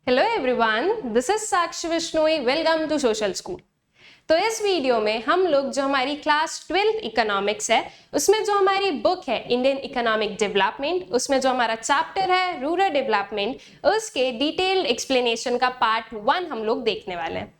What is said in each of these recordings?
Hello everyone, this is Sakshi Vishnoi. Welcome to social school. तो इस video में हम लोग जो हमारी क्लास 12 इकोनॉमिक्स है उसमें जो हमारी बुक है इंडियन इकोनॉमिक डेवलपमेंट, उसमें जो हमारा चैप्टर है रूरल डेवलपमेंट, उसके डिटेल्ड एक्सप्लेनेशन का पार्ट 1 हम लोग देखने वाले हैं।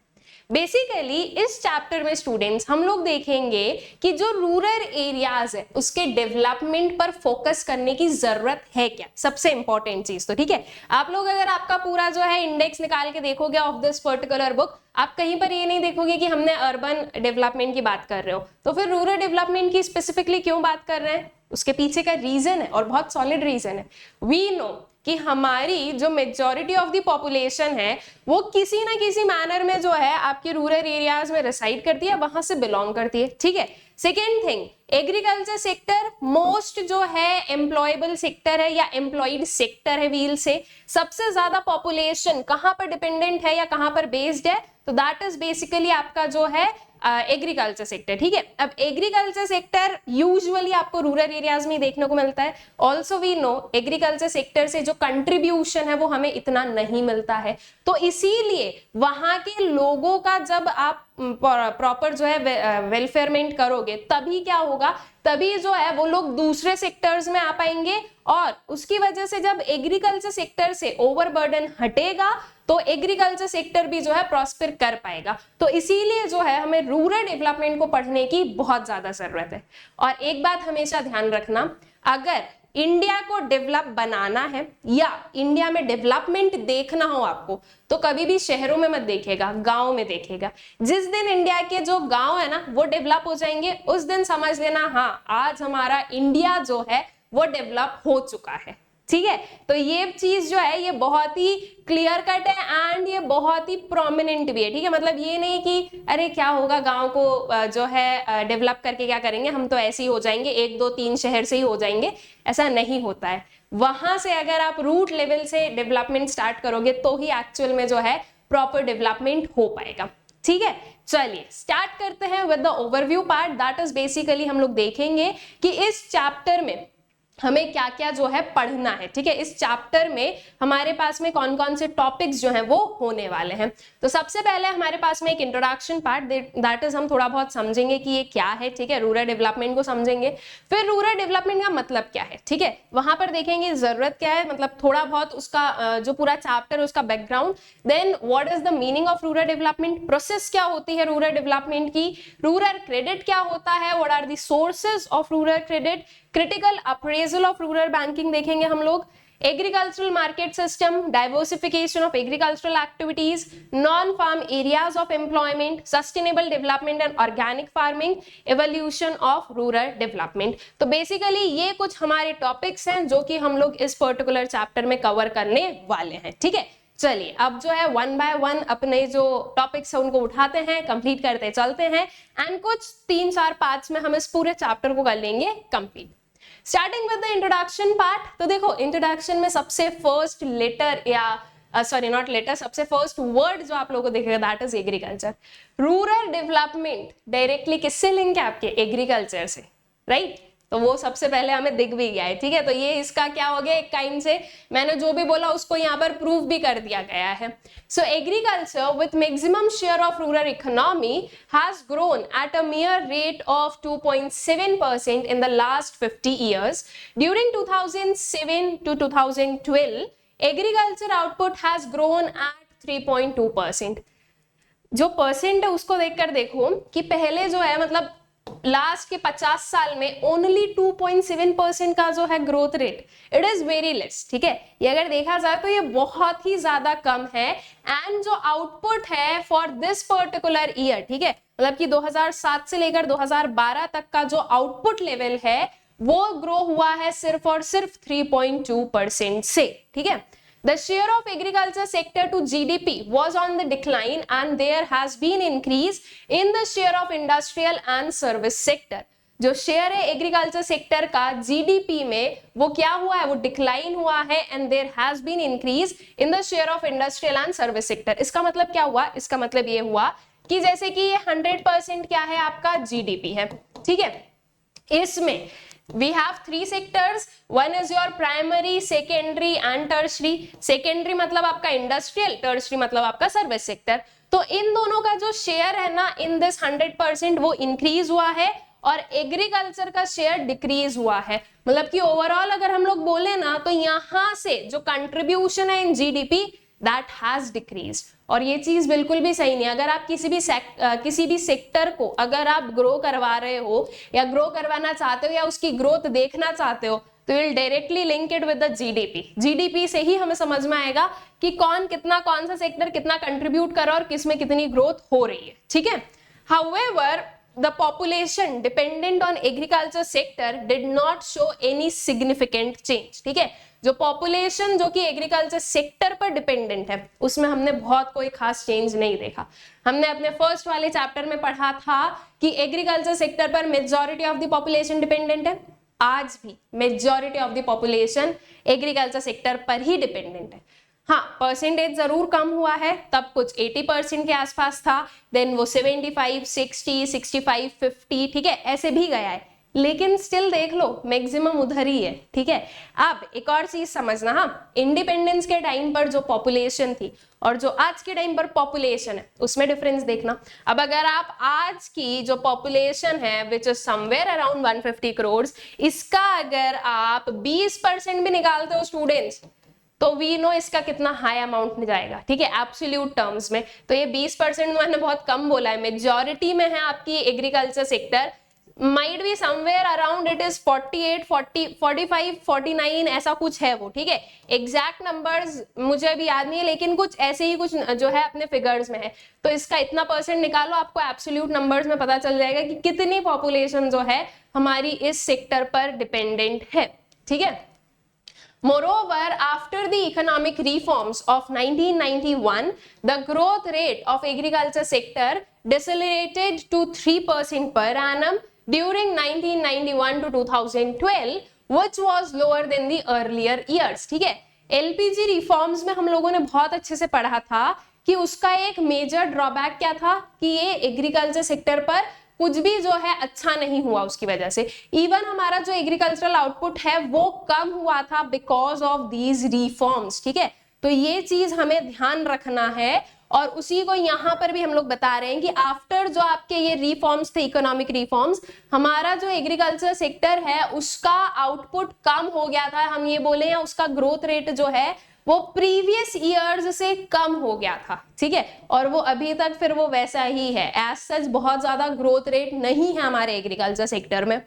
बेसिकली इस चैप्टर में स्टूडेंट्स हम लोग देखेंगे कि जो रूरल एरियाज है उसके डेवलपमेंट पर फोकस करने की जरूरत है क्या, सबसे इंपॉर्टेंट चीज। तो ठीक है, आप लोग अगर आपका पूरा जो है इंडेक्स निकाल के देखोगे ऑफ दिस पर्टिकुलर बुक, आप कहीं पर ये नहीं देखोगे कि हमने अर्बन डेवलपमेंट की बात कर रहे हो, तो फिर रूरल डेवलपमेंट की स्पेसिफिकली क्यों बात कर रहे हैं, उसके पीछे का रीजन है और बहुत सॉलिड रीजन है। वी नो कि हमारी जो मेजॉरिटी ऑफ द पॉपुलेशन है वो किसी ना किसी मैनर में जो है आपके रूरल एरियाज में रिसाइड करती है, वहां से बिलोंग करती है। ठीक है, second thing, agriculture sector most जो है एम्प्लॉयबल सेक्टर है या एम्प्लॉयड सेक्टर है। व्हील से सबसे ज्यादा पॉपुलेशन कहां पर डिपेंडेंट है या कहां पर बेस्ड है, तो दैट इज बेसिकली आपका जो है एग्रीकल्चर सेक्टर। ठीक है, अब एग्रीकल्चर सेक्टर यूजुअली आपको रूरल एरियाज में देखने को मिलता है। Also we know agriculture sector से जो कंट्रीब्यूशन है वो हमें इतना नहीं मिलता है, तो इसीलिए वहां के लोगों का जब आप प्रॉपर जो है वेलफेयरमेंट करोगे तभी क्या होगा, तभी जो है वो लोग दूसरे सेक्टर्स में आ पाएंगे और उसकी वजह से जब एग्रीकल्चर सेक्टर से ओवरबर्डन हटेगा तो एग्रीकल्चर सेक्टर भी जो है प्रॉस्पर कर पाएगा। तो इसीलिए जो है हमें रूरल डेवलपमेंट को पढ़ने की बहुत ज्यादा जरूरत है। और एक बात हमेशा ध्यान रखना, अगर इंडिया को डेवलप बनाना है या इंडिया में डेवलपमेंट देखना हो आपको, तो कभी भी शहरों में मत देखेगा, गांव में देखेगा। जिस दिन इंडिया के जो गांव है ना वो डेवलप हो जाएंगे, उस दिन समझ लेना हाँ आज हमारा इंडिया जो है वो डेवलप हो चुका है। ठीक है, तो ये चीज जो है ये बहुत ही क्लियर कट है एंड ये बहुत ही प्रोमिनेंट भी है। ठीक है, मतलब ये नहीं कि अरे क्या होगा गांव को जो है डेवलप करके क्या करेंगे, हम तो ऐसे ही हो जाएंगे, 1 2 3 शहर से ही हो जाएंगे, ऐसा नहीं होता है। वहां से अगर आप रूट लेवल से डेवलपमेंट स्टार्ट करोगे तो ही एक्चुअल में जो है प्रॉपर डेवलपमेंट हो पाएगा। ठीक है, चलिए स्टार्ट करते हैं with the overview part. That is basically हम लोग देखेंगे कि इस चैप्टर में हमें क्या क्या जो है पढ़ना है। ठीक है, इस चैप्टर में हमारे पास में कौन कौन से टॉपिक्स जो हैं वो होने वाले हैं। तो सबसे पहले हमारे पास में एक इंट्रोडक्शन पार्ट, दैट इज हम थोड़ा बहुत समझेंगे कि ये क्या है। ठीक है, रूरल डेवलपमेंट को समझेंगे, फिर रूरल डेवलपमेंट का मतलब क्या है। ठीक है, वहां पर देखेंगे जरूरत क्या है, मतलब थोड़ा बहुत उसका जो पूरा चैप्टर उसका background, then what is the meaning of rural development, process क्या होती है रूरल डेवलपमेंट की, रूरल क्रेडिट क्या होता है, what are the sources of rural credit, critical appraisal of rural banking देखेंगे हम लोग, agricultural market system, diversification of agricultural activities, non farm areas of employment, sustainable development and organic farming, evolution of rural development. तो basically ये कुछ हमारे topics हैं जो कि हम लोग इस पर्टिकुलर चैप्टर में कवर करने वाले हैं। ठीक है, चलिए अब जो है 1 बाय 1 अपने जो टॉपिक्स है उनको उठाते हैं, कंप्लीट करते चलते हैं एंड कुछ 3 4 5 में हम इस पूरे चैप्टर को कर लेंगे complete. Starting with the introduction part. तो देखो इंट्रोडक्शन में सबसे फर्स्ट लेटर या सॉरी नॉट लेटर, सबसे फर्स्ट वर्ड जो आप लोगों को दिखेगा that is agriculture. Rural development directly किससे लिंक है, आपके एग्रीकल्चर से, राइट? तो वो सबसे पहले हमें दिख भी गया है। ठीक है, तो ये इसका क्या हो गया, एक काइंड से मैंने जो भी बोला उसको यहाँ पर प्रूव भी कर दिया गया है। सो agriculture with maximum share of rural economy has grown at a mere rate of 2.7% in the last 50 years. During 2007 to 2012, agriculture output has grown at 3.2%. जो परसेंट है उसको देखकर देखो कि पहले जो है मतलब लास्ट के 50 साल में ओनली 2.7% का जो है growth rate, it is very less. ठीक है, ये अगर देखा जाए तो ये बहुत ही ज्यादा कम है एंड जो आउटपुट है फॉर दिस पर्टिकुलर ईयर, ठीक है, मतलब कि 2007 से लेकर 2012 तक का जो आउटपुट लेवल है वो ग्रो हुआ है सिर्फ और सिर्फ 3.2% से। ठीक है, the share of agriculture sector to GDP was on the decline and there has been increase in the share of industrial and service sector. जो शेयर है एग्रीकल्चर सेक्टर का जीडीपी में वो क्या हुआ है, वो डिक्लाइन हुआ है and there has been increase in the share of industrial and service sector. इसका मतलब क्या हुआ, इसका मतलब ये हुआ कि जैसे कि ये 100% क्या है आपका जीडीपी है। ठीक है, इसमें We have three sectors. One is your primary, secondary and tertiary. Secondary मतलब आपका इंडस्ट्रियल, tertiary मतलब आपका सर्विस सेक्टर. तो इन दोनों का जो शेयर है ना इन दिस 100% वो इंक्रीज हुआ है और एग्रीकल्चर का शेयर डिक्रीज हुआ है. मतलब कि ओवरऑल अगर हम लोग बोले ना तो यहां से जो कंट्रीब्यूशन है in GDP that has decrease. और ये चीज बिल्कुल भी सही नहीं. अगर आप किसी भी सेक्टर को अगर आप ग्रो करवा रहे हो या ग्रो करवाना चाहते हो या उसकी ग्रोथ देखना चाहते हो तो will directly link it with the GDP. GDP से ही हमें समझ में आएगा कि कौन सा सेक्टर कितना कंट्रीब्यूट कर रहा है और किसमें कितनी ग्रोथ हो रही है. ठीक है. However the population dependent on agriculture sector did not show any significant change. ठीक है. जो पॉपुलेशन जो कि एग्रीकल्चर सेक्टर पर डिपेंडेंट है उसमें हमने बहुत कोई खास चेंज नहीं देखा. हमने अपने फर्स्ट वाले चैप्टर में पढ़ा था कि एग्रीकल्चर सेक्टर पर majority of the population dependent है. आज भी majority of the population agriculture sector पर ही डिपेंडेंट है. हाँ, परसेंटेज जरूर कम हुआ है. तब कुछ 80% के आसपास था, देन वो 75, 60, 65, 50, ठीक है, ऐसे भी गया है. लेकिन स्टिल देख लो मैक्सिमम उधर ही है. ठीक है. अब एक और चीज समझना, हाँ, इंडिपेंडेंस के टाइम पर जो पॉपुलेशन थी और जो आज के टाइम पर पॉपुलेशन है उसमें डिफरेंस देखना. अब अगर आप आज की जो पॉपुलेशन है which is somewhere around 150 crore, इसका अगर आप 20% भी निकालते हो स्टूडेंट्स तो वी नो इसका कितना हाई अमाउंट में जाएगा. ठीक है, एब्सोल्यूट टर्म्स में. तो ये 20% मैंने बहुत कम बोला है. मेजॉरिटी में है आपकी agriculture sector. Might be somewhere around it is 48, 40, 45, 49 ऐसा कुछ है वो. ठीक है, एग्जैक्ट नंबर्स मुझे भी याद नहीं है लेकिन कुछ ऐसे ही कुछ जो है अपने फिगर्स में है. तो इसका इतना परसेंट निकालो, आपको एब्सोल्यूट नंबर्स में पता चल जाएगा कि कितनी पॉपुलेशन जो है हमारी इस सेक्टर पर डिपेंडेंट है. ठीक है. Moreover, after the economic reforms of 1991, the growth rate of agriculture sector decelerated to 3% per annum during 1991 to 2012, which was lower than the earlier years. ठीक है. LPG reforms में हम लोगों ने बहुत अच्छे से पढ़ा था कि उसका एक मेजर ड्रॉबैक क्या था कि ये एग्रीकल्चर सेक्टर पर कुछ भी जो है अच्छा नहीं हुआ. उसकी वजह से इवन हमारा जो एग्रीकल्चरल आउटपुट है वो कम हुआ था बिकॉज ऑफ दीज रिफॉर्म्स. ठीक है. तो ये चीज हमें ध्यान रखना है और उसी को यहाँ पर भी हम लोग बता रहे हैं कि आफ्टर जो आपके ये रिफॉर्म्स थे, इकोनॉमिक रिफॉर्म्स, हमारा जो एग्रीकल्चर सेक्टर है उसका आउटपुट कम हो गया था. हम ये बोले या उसका ग्रोथ रेट जो है वो प्रीवियस ईयर्स से कम हो गया था. ठीक है. और वो अभी तक फिर वो वैसा ही है. एज सच बहुत ज्यादा ग्रोथ रेट नहीं है हमारे एग्रीकल्चर सेक्टर में.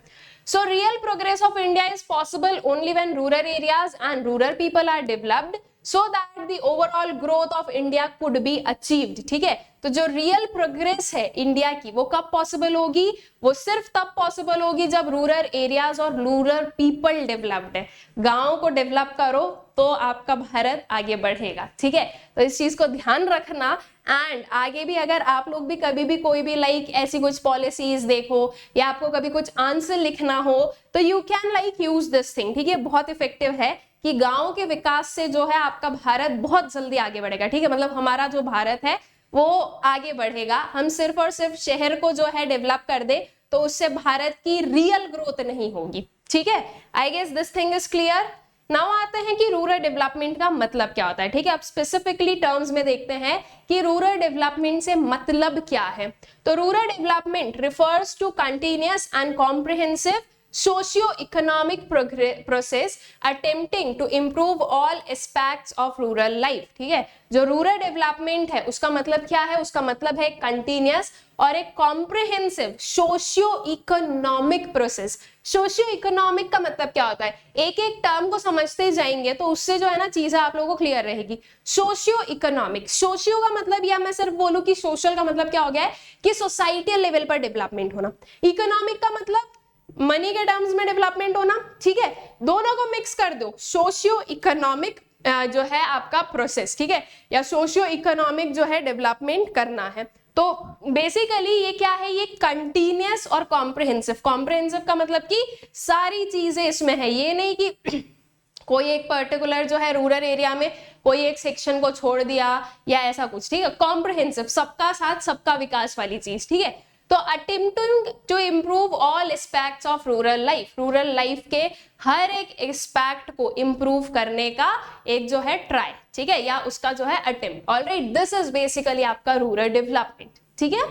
So real progress of India is possible only when rural areas and rural people are developed so that the overall growth of India could be achieved. ठीक है. तो जो रियल प्रोग्रेस है India की वो कब possible होगी? वो सिर्फ तब पॉसिबल होगी जब रूरल एरियाज और रूरल पीपल डेवलप्ड है. गांव को डेवलप करो तो आपका भारत आगे बढ़ेगा. ठीक है. तो इस चीज को ध्यान रखना. एंड आगे भी अगर आप लोग भी कभी भी कोई भी लाइक ऐसी कुछ पॉलिसीज देखो या आपको कभी कुछ आंसर लिखना हो तो you can like use this thing. ठीक है. बहुत इफेक्टिव है कि गांव के विकास से जो है आपका भारत बहुत जल्दी आगे बढ़ेगा. ठीक है. मतलब हमारा जो भारत है वो आगे बढ़ेगा. हम सिर्फ और सिर्फ शहर को जो है डेवलप कर दे तो उससे भारत की रियल ग्रोथ नहीं होगी. ठीक है. I guess this thing is clear. Now आते हैं कि रूरल डेवलपमेंट का मतलब क्या होता है. ठीक है. अब स्पेसिफिकली टर्म्स में देखते हैं कि रूरल डेवलपमेंट से मतलब क्या है. तो rural development refers to continuous and comprehensive socio-economic process attempting to improve all aspects of rural life. ठीक है. जो रूरल डेवलपमेंट है उसका मतलब क्या है? उसका मतलब है कंटिन्यूअस और एक comprehensive socio economic process. Socio economic का मतलब क्या होता है? एक एक टर्म को समझते जाएंगे तो उससे जो है ना चीजें आप लोगों को क्लियर रहेगी. सोशियो इकोनॉमिक, सोशियो का मतलब या मैं सिर्फ बोलूं कि सोशल का मतलब क्या हो गया है कि सोसाइटियल लेवल पर डेवलपमेंट होना. इकोनॉमिक का मतलब मनी के टर्म्स में डेवलपमेंट होना. ठीक है. दोनों को मिक्स कर दो. सोशियो इकोनॉमिक जो है आपका प्रोसेस. ठीक है. या सोशियो इकोनॉमिक जो है डेवलपमेंट करना है. तो बेसिकली ये क्या है? ये कंटिन्यूअस और कॉम्प्रिहेंसिव. कॉम्प्रिहेंसिव का मतलब कि सारी चीजें इसमें है. ये नहीं कि कोई एक पर्टिकुलर जो है रूरल एरिया में कोई एक सेक्शन को छोड़ दिया या ऐसा कुछ. ठीक है. कॉम्प्रिहेंसिव, सबका साथ सबका विकास वाली चीज. ठीक है. तो attempting to improve all aspects of rural life के हर एक एस्पेक्ट को इम्प्रूव करने का एक जो है ट्राई, ठीक है, या उसका जो है attempt. Alright, this is basically आपका रूरल डेवलपमेंट, ठीक है।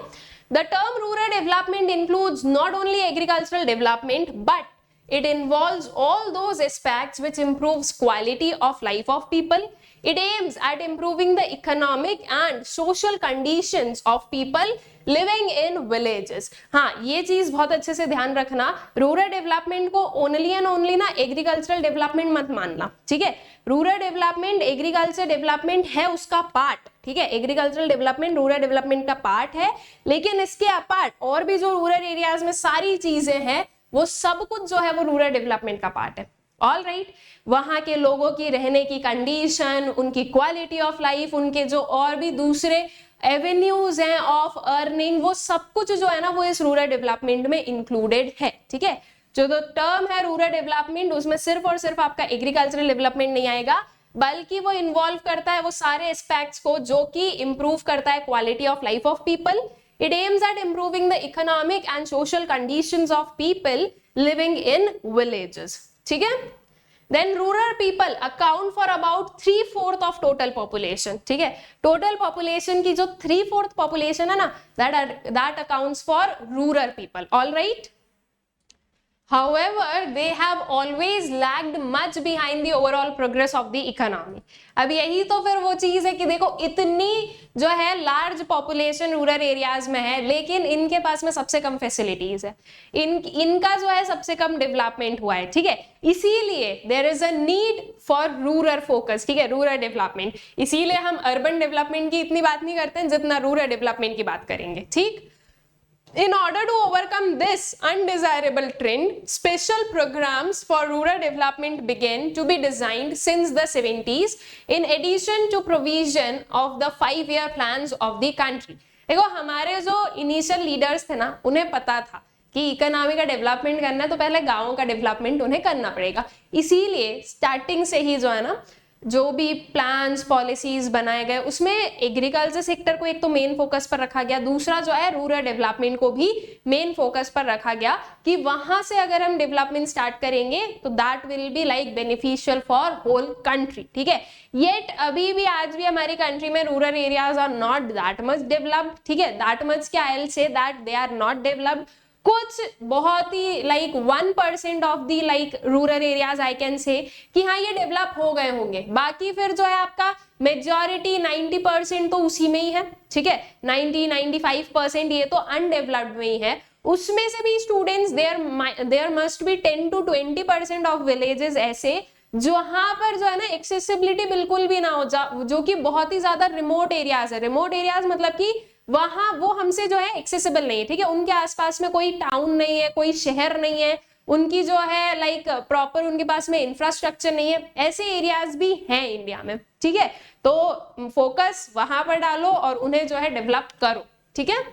The term rural development includes not only agricultural development but it involves all those aspects which improves quality of life of people. It aims at improving the economic and social conditions of people living in villages. हाँ, ये चीज बहुत अच्छे से ध्यान रखना, rural development को only and only ना एग्रीकल्चरल डेवलपमेंट मत मानना, ठीक है। रूरल डेवलपमेंट एग्रीकल्चर डेवलपमेंट है उसका पार्ट, ठीक है, एग्रीकल्चरल डेवलपमेंट रूरल डेवलपमेंट का पार्ट है, लेकिन इसके अपार्ट और भी जो रूरल एरियाज में सारी चीजें हैं वो सब कुछ जो है वो रूरल डेवलपमेंट का पार्ट है। ऑल राइट, वहां के लोगों की रहने की कंडीशन, उनकी क्वालिटी ऑफ लाइफ, उनके जो और भी दूसरे एवेन्यूज हैं ऑफ अर्निंग, वो सब कुछ जो है ना वो इस रूरल डेवलपमेंट में इंक्लूडेड है, ठीक है। जो तो टर्म है रूरल डेवलपमेंट, उसमें सिर्फ और सिर्फ आपका एग्रीकल्चरल डेवलपमेंट नहीं आएगा, बल्कि वो इन्वॉल्व करता है वो सारे एस्पेक्ट्स को जो कि इंप्रूव करता है quality of life of people. It aims at improving the economic and social conditions of people living in villages. ठीक है? Then rural people account for about 3/4 of total population. ठीक है? Total population की जो 3/4 population है ना, that accounts for rural people. All right? However, they have always lagged much behind the overall progress of the economy. अब यही तो फिर वो चीज है कि देखो इतनी जो है लार्ज पॉपुलेशन रूरल एरियाज में है, लेकिन इनके पास में सबसे कम फैसिलिटीज है, इनका जो है सबसे कम डेवलपमेंट हुआ है, ठीक है। इसीलिए there is a need for rural focus, ठीक है, रूरल डेवलपमेंट। इसीलिए हम अर्बन डेवलपमेंट की इतनी बात नहीं करते हैं जितना रूरल डेवलपमेंट की बात करेंगे, ठीक। In order to overcome this undesirable trend, special programs for rural development began to be designed since the 70s, in addition to provision of the 5-year plans of the country. देखो हमारे जो initial leaders थे ना, उन्हें पता था कि economy का डेवलपमेंट करना है तो पहले गाँव का डेवलपमेंट उन्हें करना पड़ेगा, इसीलिए स्टार्टिंग से ही जो है ना जो भी प्लान्स पॉलिसीज बनाए गए उसमें एग्रीकल्चर सेक्टर को एक तो मेन फोकस पर रखा गया, दूसरा जो है रूरल डेवलपमेंट को भी मेन फोकस पर रखा गया कि वहां से अगर हम डेवलपमेंट स्टार्ट करेंगे तो that will be like beneficial for whole country, ठीक है। येट अभी भी आज भी हमारी कंट्री में rural areas are not that much developed, ठीक है, दैट मच क्या I will say that they are not developed. कुछ बहुत ही like 1% of the like rural areas I can say कि हाँ ये डेवलप हो गए होंगे, बाकी फिर जो है आपका मेजॉरिटी 90% तो उसी में ही है, ठीक है, 90-95% ये तो अनडेवलप्ड में ही है। उसमें से भी students there must be 10 to 20% of villages ऐसे जहां पर जो है ना एक्सेसिबिलिटी बिल्कुल भी ना हो, जो कि बहुत ही ज्यादा रिमोट एरियाज है। रिमोट एरियाज मतलब कि वहां वो हमसे जो है एक्सेसिबल नहीं है, ठीक है, उनके आसपास में कोई टाउन नहीं है, कोई शहर नहीं है, उनकी जो है लाइक प्रॉपर उनके पास में इंफ्रास्ट्रक्चर नहीं है, ऐसे एरियाज भी हैं इंडिया में, ठीक है। तो फोकस वहां पर डालो और उन्हें जो है डेवलप करो, ठीक है।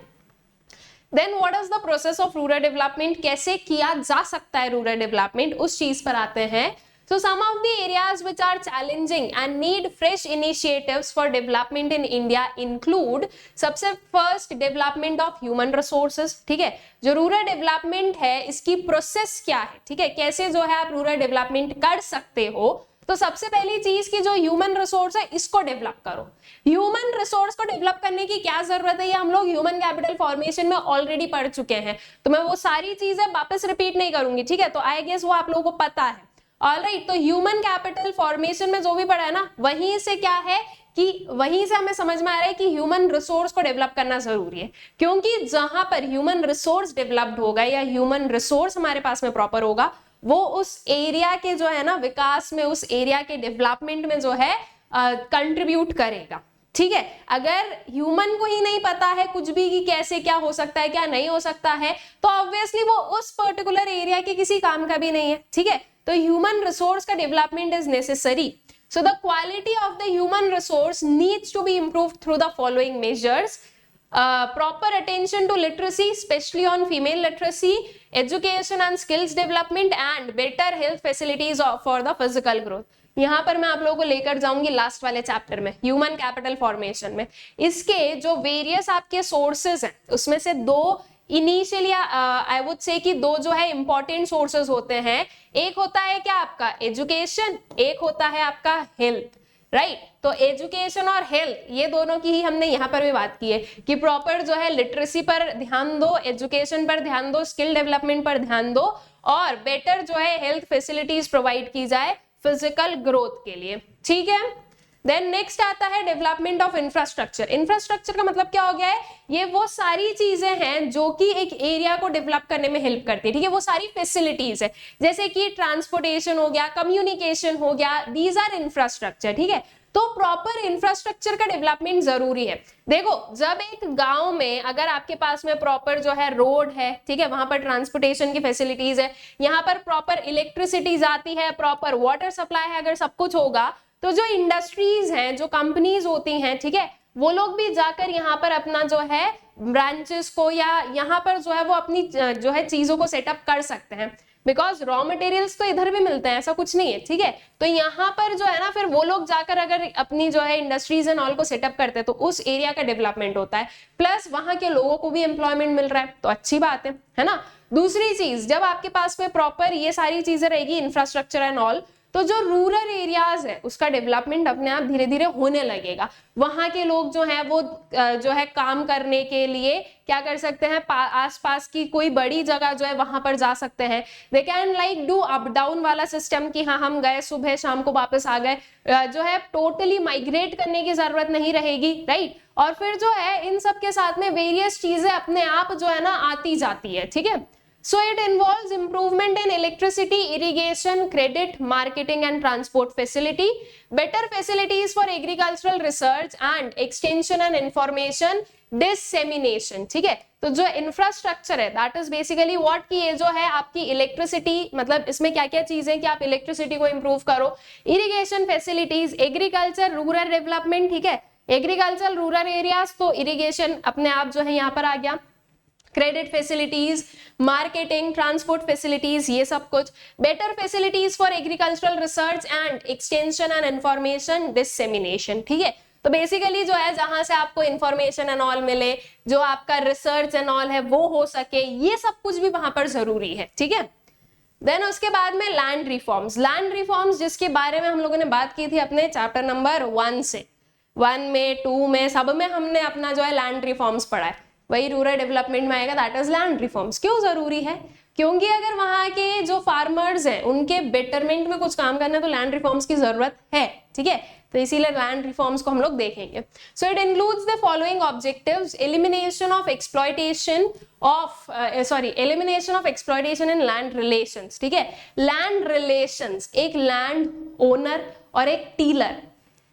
Then what is the process of rural development, कैसे किया जा सकता है रूरल डेवलपमेंट, उस चीज पर आते हैं। So some of the areas which are challenging and need fresh initiatives for development in India include सबसे first development of human resources, ठीक है, जो रूरल डेवलपमेंट है इसकी प्रोसेस क्या है, ठीक है, कैसे जो है आप रूरल डेवलपमेंट कर सकते हो। तो सबसे पहली चीज की जो ह्यूमन रिसोर्स है इसको डेवलप करो। ह्यूमन रिसोर्स को डेवलप करने की क्या जरूरत है, ये हम लोग ह्यूमन कैपिटल फॉर्मेशन में ऑलरेडी पढ़ चुके हैं, तो मैं वो सारी चीजें वापस रिपीट नहीं करूंगी, ठीक है, तो आई गेस वो आप लोगों को पता है। ऑलराइट, तो ह्यूमन कैपिटल फॉर्मेशन में जो भी पढ़ा है ना, वहीं से क्या है कि वहीं से हमें समझ में आ रहा है कि ह्यूमन रिसोर्स को डेवलप करना जरूरी है, क्योंकि जहां पर ह्यूमन रिसोर्स डेवलप्ड होगा या ह्यूमन रिसोर्स हमारे पास में प्रॉपर होगा, वो उस एरिया के जो है ना विकास में, उस एरिया के डेवलपमेंट में जो है कंट्रीब्यूट करेगा, ठीक है। अगर ह्यूमन को ही नहीं पता है कुछ भी कि कैसे क्या हो सकता है क्या नहीं हो सकता है, तो ऑब्वियसली वो उस पर्टिकुलर एरिया के किसी काम का भी नहीं है, ठीक है। तो ह्यूमन रिसोर्स का development is necessary. So the quality of the human resource needs to be improved through the following measures: proper attention to literacy, especially on female literacy, education and skills development, and better health facilities for the physical growth. यहाँ पर मैं आप लोगों को लेकर जाऊंगी last वाले chapter में, ह्यूमन कैपिटल फॉर्मेशन में। इसके जो वेरियस आपके सोर्सेज हैं उसमें से दो इनिशियली आई वुड से कि दो जो है इंपॉर्टेंट सोर्सेज होते हैं, एक होता है क्या आपका एजुकेशन, एक होता है आपका हेल्थ, राइट। तो एजुकेशन और हेल्थ ये दोनों की ही हमने यहाँ पर भी बात की है कि प्रॉपर जो है लिटरेसी पर ध्यान दो, एजुकेशन पर ध्यान दो, स्किल डेवलपमेंट पर ध्यान दो और बेटर जो है हेल्थ फैसिलिटीज प्रोवाइड की जाए फिजिकल ग्रोथ के लिए, ठीक है। देन नेक्स्ट आता है डेवलपमेंट ऑफ इंफ्रास्ट्रक्चर। इंफ्रास्ट्रक्चर का मतलब क्या हो गया है, ये वो सारी चीजें हैं जो कि एक एरिया को डेवलप करने में हेल्प करती है, ठीक है। वो सारी फैसिलिटीज है जैसे कि ट्रांसपोर्टेशन हो गया, कम्युनिकेशन हो गया, दीज आर इंफ्रास्ट्रक्चर, ठीक है। तो प्रॉपर इंफ्रास्ट्रक्चर का डेवलपमेंट जरूरी है। देखो जब एक गांव में अगर आपके पास में प्रॉपर जो है रोड है, ठीक है, वहां पर ट्रांसपोर्टेशन की फैसिलिटीज है, यहाँ पर प्रॉपर इलेक्ट्रिसिटी आती है, प्रॉपर वाटर सप्लाई है, अगर सब कुछ होगा तो जो इंडस्ट्रीज हैं, जो कंपनीज होती हैं, ठीक है, वो लोग भी जाकर यहाँ पर अपना जो है ब्रांचेस को या यहाँ पर जो है वो अपनी जो है चीजों को सेटअप कर सकते हैं, बिकॉज रॉ मटेरियल्स तो इधर भी मिलते हैं, ऐसा कुछ नहीं है, ठीक है। तो यहाँ पर जो है ना फिर वो लोग जाकर अगर अपनी जो है इंडस्ट्रीज एंड ऑल को सेटअप करते हैं तो उस एरिया का डेवलपमेंट होता है, प्लस वहां के लोगों को भी एम्प्लॉयमेंट मिल रहा है, तो अच्छी बात है ना। दूसरी चीज, जब आपके पास में प्रॉपर ये सारी चीजें रहेगी इंफ्रास्ट्रक्चर एंड ऑल, तो जो रूरल एरियाज है उसका डेवलपमेंट अपने आप धीरे धीरे होने लगेगा। वहां के लोग जो है वो जो है काम करने के लिए क्या कर सकते हैं, आसपास की कोई बड़ी जगह जो है वहां पर जा सकते हैं। They can like do up down वाला सिस्टम कि हाँ हम गए सुबह शाम को वापस आ गए, जो है टोटली माइग्रेट करने की जरूरत नहीं रहेगी, राइट। और फिर जो है इन सब के साथ में वेरियस चीजें अपने आप जो है ना आती जाती है, ठीक है। So it involves improvement in electricity, irrigation, credit, marketing and transport facility, better facilities for agricultural research and extension and information dissemination, ठीक है। तो जो इंफ्रास्ट्रक्चर है दैट इज बेसिकली व्हाट की ये जो है आपकी इलेक्ट्रिसिटी, मतलब इसमें क्या क्या चीजें कि आप इलेक्ट्रिसिटी को इंप्रूव करो, irrigation facilities, agriculture, rural development, ठीक है, एग्रीकल्चर रूरल एरियाज तो इरिगेशन अपने आप जो है यहाँ पर आ गया, credit facilities, marketing, transport facilities, ये सब कुछ, better facilities for agricultural research and extension and information dissemination, ठीक है। तो बेसिकली जो है जहां से आपको इंफॉर्मेशन एंड ऑल मिले, जो आपका रिसर्च एंड ऑल है वो हो सके, ये सब कुछ भी वहां पर जरूरी है, ठीक है। देन उसके बाद में लैंड रिफॉर्म्स। लैंड रिफॉर्म्स जिसके बारे में हम लोगों ने बात की थी अपने चैप्टर नंबर 1 से, 1 में 2 में सब में हमने अपना जो है लैंड रिफॉर्म्स पढ़ा है, वही रूरल डेवलपमेंट में आएगा, दैट इज लैंड रिफॉर्म्स। क्यों जरूरी है, क्योंकि अगर वहां के जो फार्मर्स हैं उनके बेटरमेंट में कुछ काम करना है तो लैंड रिफॉर्म्स की जरूरत है, ठीक है। तो इसीलिए लैंड रिफॉर्म्स को हम लोग देखेंगे। So it includes the following objectives, elimination of exploitation in land relations, ठीक है। लैंड रिलेशंस, एक लैंड ओनर और एक टीलर,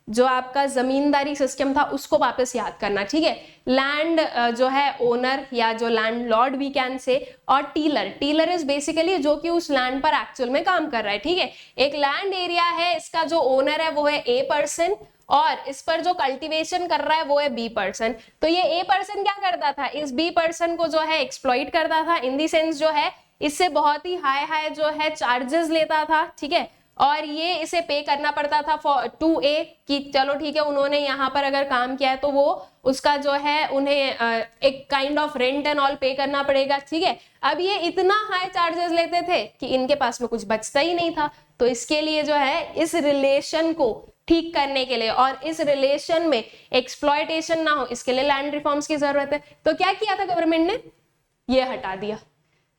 जो आपका जमींदारी सिस्टम था उसको वापस याद करना, ठीक है। लैंड जो है ओनर या जो land Lord we can say, और टीलर, टीलर इज बेसिकली जो कि उस लैंड पर एक्चुअल में काम कर रहा है, ठीक है। एक लैंड एरिया है, इसका जो ओनर है वो है ए पर्सन और इस पर जो कल्टीवेशन कर रहा है वो है बी पर्सन। तो ये ए पर्सन क्या करता था, इस बी पर्सन को जो है एक्सप्लॉइट करता था, इन दी सेंस जो है इससे बहुत ही हाई जो है चार्जेस लेता था, ठीक है। और ये इसे पे करना पड़ता था फॉर टू ए कि चलो ठीक है उन्होंने यहाँ पर अगर काम किया है तो वो उसका जो है उन्हें एक kind of rent and all पे करना पड़ेगा, ठीक है। अब ये इतना हाई चार्जेस लेते थे कि इनके पास में कुछ बचता ही नहीं था, तो इसके लिए जो है इस रिलेशन को ठीक करने के लिए और इस रिलेशन में एक्सप्लॉयटेशन ना हो इसके लिए लैंड रिफॉर्म्स की जरूरत है। तो क्या किया था गवर्नमेंट ने, ये हटा दिया,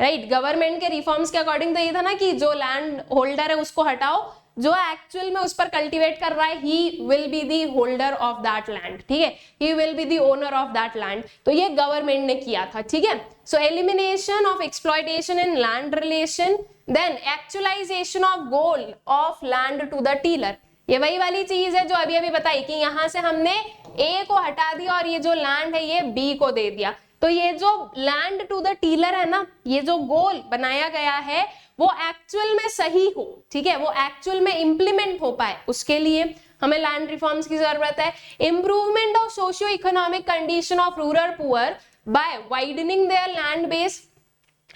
राइट। गवर्नमेंट के रिफॉर्म्स के अकॉर्डिंग तो ये था ना कि जो लैंड होल्डर है उसको हटाओ, जो एक्चुअल में उस पर कल्टीवेट कर रहा है he will be the holder of that land, ठीक है, he will be the owner of that land. तो ये गवर्नमेंट ने किया था, ठीक है। So elimination of exploitation in land relation, then actualization of goal of land to the tiller. ये वही वाली चीज है जो अभी अभी बताई कि यहां से हमने ए को हटा दिया और ये जो लैंड है ये बी को दे दिया। तो ये जो लैंड टू द टीलर है ना, ये जो गोल बनाया गया है वो एक्चुअल में सही हो, ठीक है, वो एक्चुअल में इंप्लीमेंट हो पाए, उसके लिए हमें लैंड रिफॉर्म्स की जरूरत है। Improvement of socio economic condition of rural poor by widening their land base.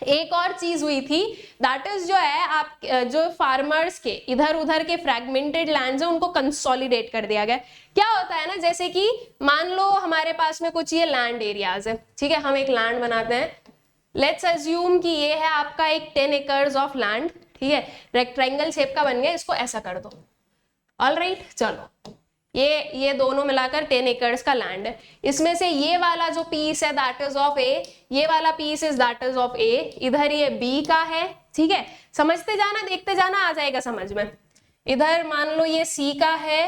एक और चीज हुई थी दैट इज जो है आप जो फार्मर्स के इधर उधर के फ्रैगमेंटेड लैंड्स हैं उनको कंसोलिडेट कर दिया गया। क्या होता है ना, जैसे कि मान लो हमारे पास में कुछ ये लैंड एरियाज है, ठीक है, हम एक लैंड बनाते हैं, लेट्स अज्यूम कि ये है आपका एक 10 एकर्स ऑफ लैंड, ठीक है, रेक्टेंगल शेप का बन गया, इसको ऐसा कर दो। ऑलराइट, चलो ये दोनों मिलाकर 10 एकर्स का लैंड है। इसमें से ये वाला जो पीस है दैट इज ऑफ ए, ये वाला piece is that is of a, इधर ये बी का है, ठीक है, समझते जाना देखते जाना, आ जाएगा समझ में। इधर मान लो ये सी का है,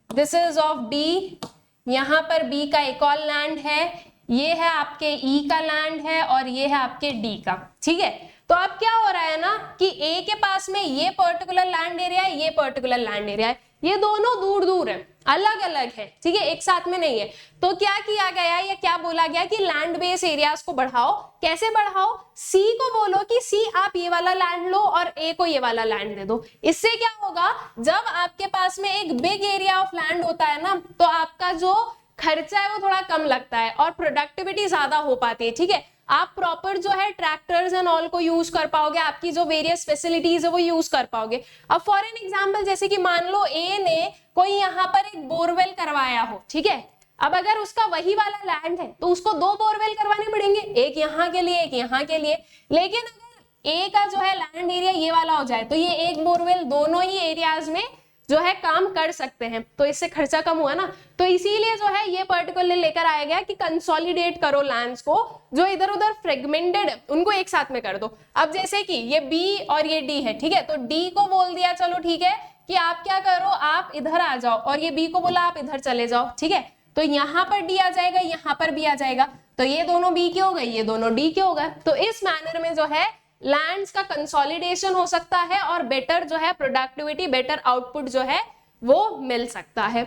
दिस इज ऑफ डी, यहाँ पर बी का एक और लैंड है, ये है आपके ई का लैंड है और ये है आपके डी का, ठीक है। तो अब क्या हो रहा है ना कि ए के पास में ये पर्टिकुलर लैंड एरिया है, ये पर्टिकुलर लैंड एरिया है, ये दोनों दूर दूर है, अलग अलग है, ठीक है, एक साथ में नहीं है। तो क्या किया गया या क्या बोला गया कि लैंड बेस एरियाज को बढ़ाओ। कैसे बढ़ाओ? सी को बोलो कि सी आप ये वाला लैंड लो और ए को ये वाला लैंड दे दो। इससे क्या होगा, जब आपके पास में एक बिग एरिया ऑफ लैंड होता है ना, तो आपका जो खर्चा है वो थोड़ा कम लगता है और प्रोडक्टिविटी ज्यादा हो पाती है, ठीक है। आप प्रॉपर जो है ट्रैक्टर्स एंड ऑल को यूज कर पाओगे, आपकी जो वेरियस फैसिलिटीज है वो यूज कर पाओगे। अब फॉर एन एग्जांपल, जैसे कि मान लो ए ने कोई यहाँ पर एक बोरवेल करवाया हो, ठीक है, अब अगर उसका वही वाला लैंड है तो उसको 2 बोरवेल करवाने पड़ेंगे, एक यहाँ के लिए एक यहाँ के लिए। लेकिन अगर ए का जो है लैंड एरिया ये वाला हो जाए तो ये एक बोरवेल दोनों ही एरियाज में जो है काम कर सकते हैं, तो इससे खर्चा कम हुआ ना। तो इसीलिए जो है ये पर्टिकुलर लेकर आया गया कि कंसोलिडेट करो लैंड्स को, जो इधर उधर फ्रेगमेंटेड है उनको एक साथ में कर दो। अब जैसे कि ये बी और ये डी है, ठीक है, तो डी को बोल दिया चलो ठीक है कि आप क्या करो, आप इधर आ जाओ, और ये बी को बोला आप इधर चले जाओ, ठीक है। तो यहाँ पर डी आ जाएगा, यहाँ पर बी आ जाएगा, तो ये दोनों बी के हो गए, ये दोनों डी के हो गए। तो इस मैनर में जो है लैंड्स का कंसोलिडेशन हो सकता है और बेटर जो है प्रोडक्टिविटी, बेटर आउटपुट जो है वो मिल सकता है।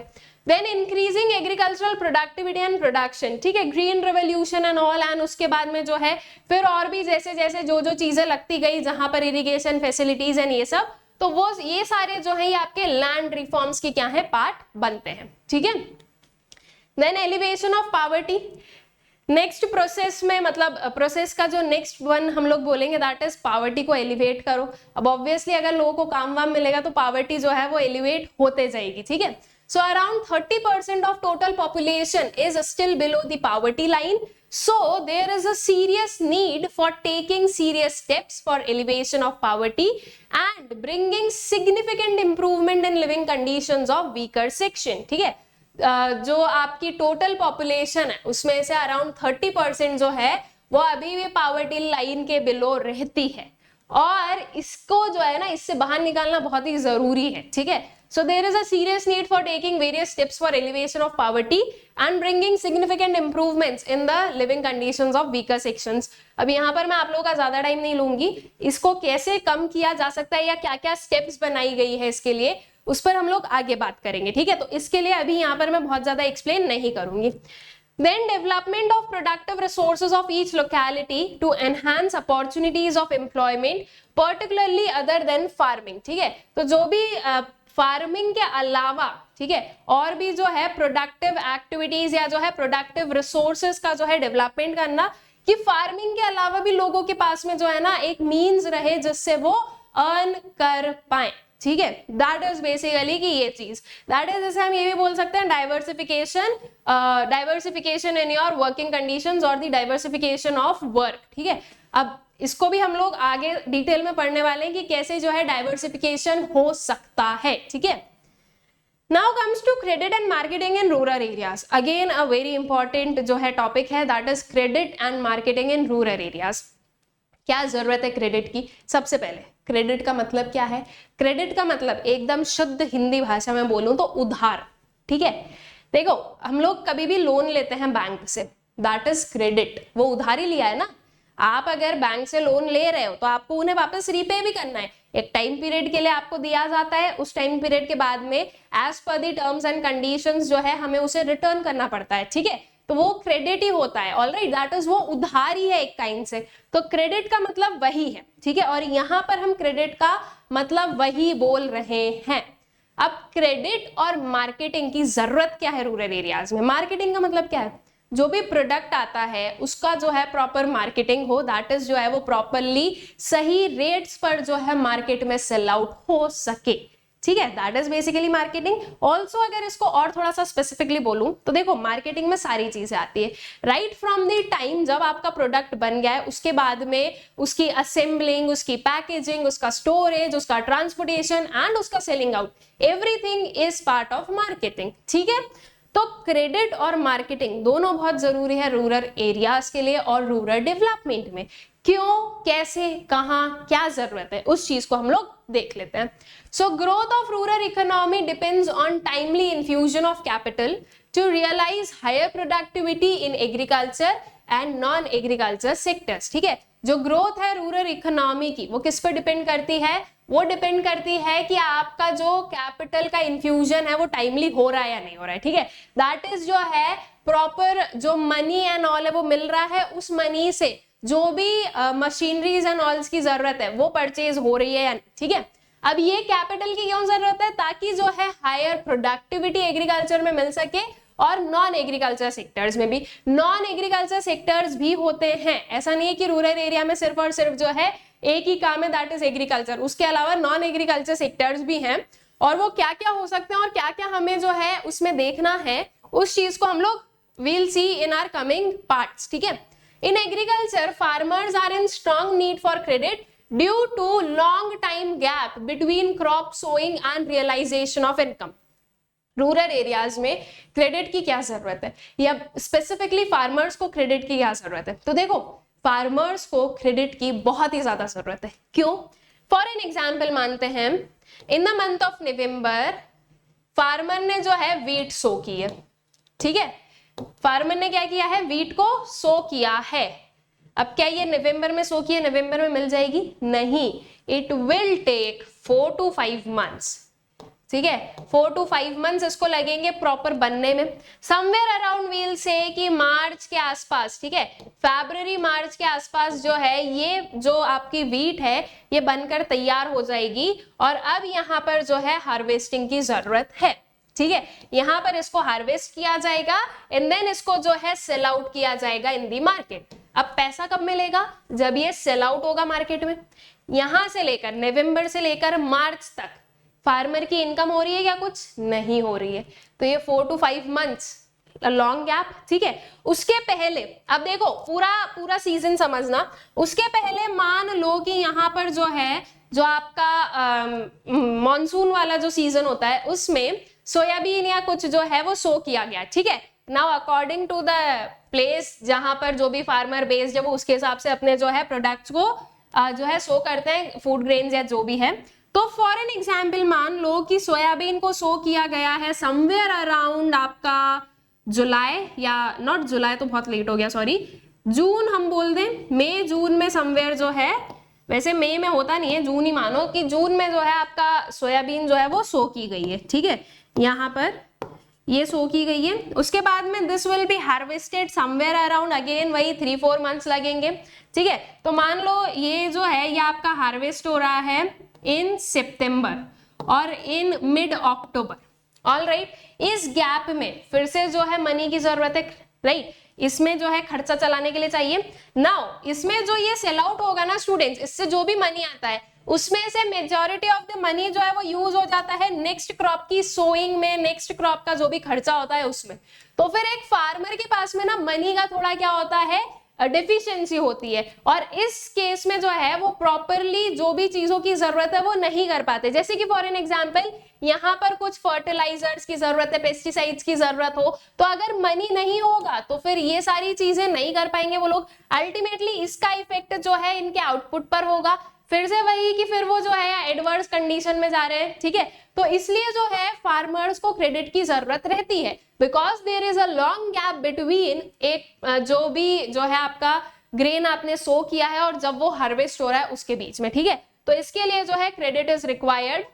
Then increasing agricultural productivity and production, ठीक है, green revolution and all, and उसके बाद में जो है फिर और भी जैसे जैसे जो जो चीजें लगती गई, जहां पर इरिगेशन फैसिलिटीज एंड ये सब, तो वो ये सारे जो है ये आपके लैंड रिफॉर्म्स की क्या है, पार्ट बनते हैं, ठीक है। Then alleviation of poverty, next process में, मतलब प्रोसेस का जो नेक्स्ट वन हम लोग बोलेंगे दैट इज पॉवर्टी को एलिवेट करो। अब ऑब्वियसली अगर लोगों को काम वाम मिलेगा तो पॉवर्टी जो है वो एलिवेट होते जाएगी, ठीक है। So around 30% of total population is still below the poverty line, so there is a serious need for taking serious steps for elevation of poverty and bringing significant improvement in living conditions of weaker section, ठीक है। जो आपकी total population है उसमें से around 30% जो है वो अभी भी पॉवर्टी लाइन के बिलो रहती है, और इसको जो है ना इससे बाहर निकालना बहुत ही जरूरी है, ठीक है। So there is a serious need for taking various steps for elevation of poverty and bringing significant improvements in the living conditions of weaker sections. अब यहाँ पर मैं आप लोगों का ज्यादा टाइम नहीं लूंगी, इसको कैसे कम किया जा सकता है या क्या क्या स्टेप्स बनाई गई है इसके लिए, उस पर हम लोग आगे बात करेंगे, ठीक है। तो इसके लिए अभी यहाँ पर मैं बहुत ज्यादा एक्सप्लेन नहीं करूंगी। Then development of productive resources of each locality to enhance opportunities of employment, particularly other than farming, ठीक है। तो जो भी फार्मिंग के अलावा, ठीक है, और भी जो है प्रोडक्टिव एक्टिविटीज या जो है प्रोडक्टिव रिसोर्सेज का जो है डेवलपमेंट करना, कि फार्मिंग के अलावा भी लोगों के पास में जो है ना एक मीन्स रहे जिससे वो अर्न कर पाए, ठीक है। दैट इज बेसिकली कि ये चीज, दैट इज, जैसे हम ये भी बोल सकते हैं diversification in your working conditions और द डाइवर्सिफिकेशन ऑफ वर्क, ठीक है। अब इसको भी हम लोग आगे डिटेल में पढ़ने वाले हैं कि कैसे जो है डाइवर्सिफिकेशन हो सकता है, ठीक है। Now comes to credit and marketing in rural areas, again a very important जो है टॉपिक है, that is credit and marketing in rural areas. क्या जरूरत है क्रेडिट की? सबसे पहले क्रेडिट का मतलब क्या है? क्रेडिट का मतलब एकदम शुद्ध हिंदी भाषा में बोलूं तो उधार, ठीक है। देखो हम लोग कभी भी लोन लेते हैं बैंक से, दैट इज क्रेडिट, वो उधार ही लिया है ना। आप अगर बैंक से लोन ले रहे हो तो आपको उन्हें वापस रीपे भी करना है, एक टाइम पीरियड के लिए आपको दिया जाता है, उस टाइम पीरियड के बाद में as per the terms and conditions जो है हमें उसे रिटर्न करना पड़ता है, ठीक है। तो वो क्रेडिट ही होता है, ऑलराइट, दैट इज वो उधार ही है एक काइंड से। तो क्रेडिट का मतलब वही है, ठीक है, और यहाँ पर हम क्रेडिट का मतलब वही बोल रहे हैं। अब क्रेडिट और मार्केटिंग की जरूरत क्या है रूरल एरियाज में? मार्केटिंग का मतलब क्या है? जो भी प्रोडक्ट आता है उसका जो है प्रॉपर मार्केटिंग हो, दैट इज जो है वो प्रॉपरली सही रेट्स पर जो है मार्केट में सेल आउट हो सके, ठीक है, that is basically marketing. Also अगर इसको और थोड़ा सा स्पेसिफिकली बोलूं तो देखो मार्केटिंग में सारी चीजें आती है, राइट फ्रॉम द टाइम जब आपका प्रोडक्ट बन गया है उसके बाद में उसकी असेंबलिंग, उसकी पैकेजिंग, उसका स्टोरेज, उसका ट्रांसपोर्टेशन एंड उसका selling out, everything is part of marketing. ठीक है, तो क्रेडिट और मार्केटिंग दोनों बहुत जरूरी है रूरल एरियाज के लिए और रूरल डेवलपमेंट में। क्यों, कैसे, कहां, क्या जरूरत है, उस चीज को हम लोग देख लेते हैं। So growth of rural economy depends on timely infusion of capital to realise higher productivity in agriculture and non agriculture sectors. ठीक है, जो ग्रोथ है रूरल इकोनॉमी की वो किस पर डिपेंड करती है, वो डिपेंड करती है कि आपका जो कैपिटल का इन्फ्यूजन है वो टाइमली हो रहा है या नहीं हो रहा है। ठीक है, दैट इज जो है प्रॉपर जो मनी एंड ऑल है वो मिल रहा है, उस मनी से जो भी मशीनरीज एंड ऑल्स की जरूरत है वो परचेज हो रही है या नहीं। ठीक है, अब ये कैपिटल की क्यों जरूरत है, ताकि जो है हायर प्रोडक्टिविटी एग्रीकल्चर में मिल सके और नॉन एग्रीकल्चर सेक्टर्स में भी। नॉन एग्रीकल्चर सेक्टर्स भी होते हैं, ऐसा नहीं है कि रूरल एरिया में सिर्फ और सिर्फ जो है एक ही काम है दैट इज एग्रीकल्चर, उसके अलावा नॉन एग्रीकल्चर सेक्टर्स भी हैं और वो क्या क्या हो सकते हैं और क्या क्या हमें जो है उसमें देखना है, उस चीज को हम लोग will see in our coming parts. ठीक है, in agriculture farmers are in strong need for credit due to long time gap between crop sowing and realization of income। Rural areas में क्रेडिट की क्या जरूरत है या स्पेसिफिकली फार्मर्स को credit की क्या जरूरत है, तो देखो फार्मर्स को क्रेडिट की बहुत ही ज्यादा जरूरत है। क्यों, फॉर एन एग्जाम्पल मानते हैं in the month of November farmer ने जो है वीट सो की है। ठीक है, फार्मर ने क्या किया है, वीट को सो किया है। अब क्या ये नवंबर में सो किया नवंबर में मिल जाएगी, नहीं, it will take 4 to 5 months। ठीक है, 4 to 5 months इसको लगेंगे प्रॉपर बनने में। समवेयर अराउंड वील से कि मार्च के आसपास, ठीक है, फरवरी मार्च के आसपास जो है ये जो आपकी वीट है ये बनकर तैयार हो जाएगी और अब यहाँ पर जो है हार्वेस्टिंग की जरूरत है। ठीक है, यहां पर इसको हार्वेस्ट किया जाएगा एंड देन इसको जो है सेल आउट किया जाएगा इन दी मार्केट। अब पैसा कब मिलेगा, जब ये सेल आउट होगा मार्केट में। यहां से लेकर नवंबर से लेकर मार्च तक फार्मर की इनकम हो रही है या कुछ नहीं हो रही है, तो ये 4 to 5 months लॉन्ग गैप। ठीक है, उसके पहले अब देखो पूरा सीजन समझना, उसके पहले मान लो कि यहाँ पर जो है जो आपका मॉनसून वाला जो सीजन होता है उसमें सोयाबीन या कुछ जो है वो सो किया गया। ठीक है, now according to the place जहां पर जो भी फार्मर बेस्ड है वो उसके हिसाब से अपने जो है प्रोडक्ट्स को जो है सो करते हैं, फूड ग्रेन्स या जो भी है। तो फॉर एन एग्जाम्पल मान लो कि सोयाबीन को सो किया गया है समवेयर अराउंड आपका जुलाई, या नॉट जुलाई तो बहुत लेट हो गया, सॉरी जून हम बोल दें, मई जून में समवेयर जो है, वैसे मई में होता नहीं है, जून ही मानो कि जून में जो है आपका सोयाबीन जो है वो सो की गई है। ठीक है, यहाँ पर ये सो की गई है, उसके बाद में this will be harvested somewhere around again वही 3-4 months लगेंगे। ठीक है, तो मान लो ये जो है ये आपका हार्वेस्ट हो रहा है इन सितंबर और in mid October. All right, इस गैप में फिर से जो है मनी की जरूरत है, राइट, इसमें जो है खर्चा चलाने के लिए चाहिए। नाउ इसमें जो ये सेल आउट होगा ना स्टूडेंट्स, इससे जो भी मनी आता है उसमें से मेजॉरिटी ऑफ द मनी जो है वो यूज हो जाता है नेक्स्ट क्रॉप की सोइंग में, नेक्स्ट क्रॉप का जो भी खर्चा होता है उसमें। तो फिर एक फार्मर के पास में ना मनी का थोड़ा क्या होता है, डिफिशियंसी होती है और इस केस में जो है वो प्रॉपरली जो भी चीजों की जरूरत है वो नहीं कर पाते। जैसे कि फॉर एन एग्जांपल यहाँ पर कुछ फर्टिलाइजर्स की जरूरत है, पेस्टिसाइड्स की जरूरत हो, तो अगर मनी नहीं होगा तो फिर ये सारी चीजें नहीं कर पाएंगे वो लोग। अल्टीमेटली इसका इफेक्ट जो है इनके आउटपुट पर होगा, फिर से वही कि फिर वो जो है एडवर्स कंडीशन में जा रहे हैं। ठीक है, तो इसलिए जो है फार्मर्स को क्रेडिट की जरूरत रहती है, because there is a long gap between एक जो भी जो है आपका ग्रेन आपने सो किया है और जब वो हार्वेस्ट हो रहा है उसके बीच में। ठीक है, तो इसके लिए जो है credit is required.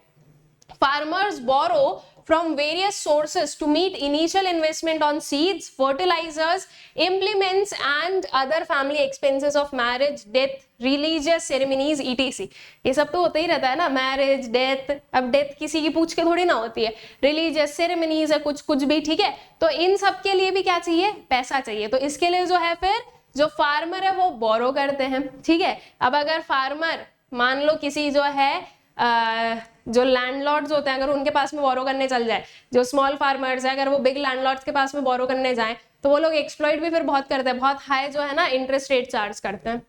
Farmers borrow from various sources to meet initial investment on seeds, fertilizers, implements and other family expenses of marriage, death, religious ceremonies etc। ये सब तो होता ही रहता है ना, मैरिज, डेथ। अब डेथ किसी की पूछ के थोड़ी ना होती है, रिलीजियस सेरेमनीज है कुछ भी। ठीक है, तो इन सब के लिए भी क्या चाहिए, पैसा चाहिए। तो इसके लिए जो है फिर जो फार्मर है वो बोरो करते हैं। ठीक है, अब अगर फार्मर मान लो किसी जो है जो लैंडलॉर्ड्स होते हैं अगर उनके पास में बोरो करने चल जाए, जो स्मॉल फार्मर्स है अगर वो बिग लैंडलॉर्ड्स के पास में बोरो करने जाए तो वो लोग एक्सप्लॉइट भी फिर बहुत करते हैं, बहुत हाई जो है ना इंटरेस्ट रेट चार्ज करते हैं।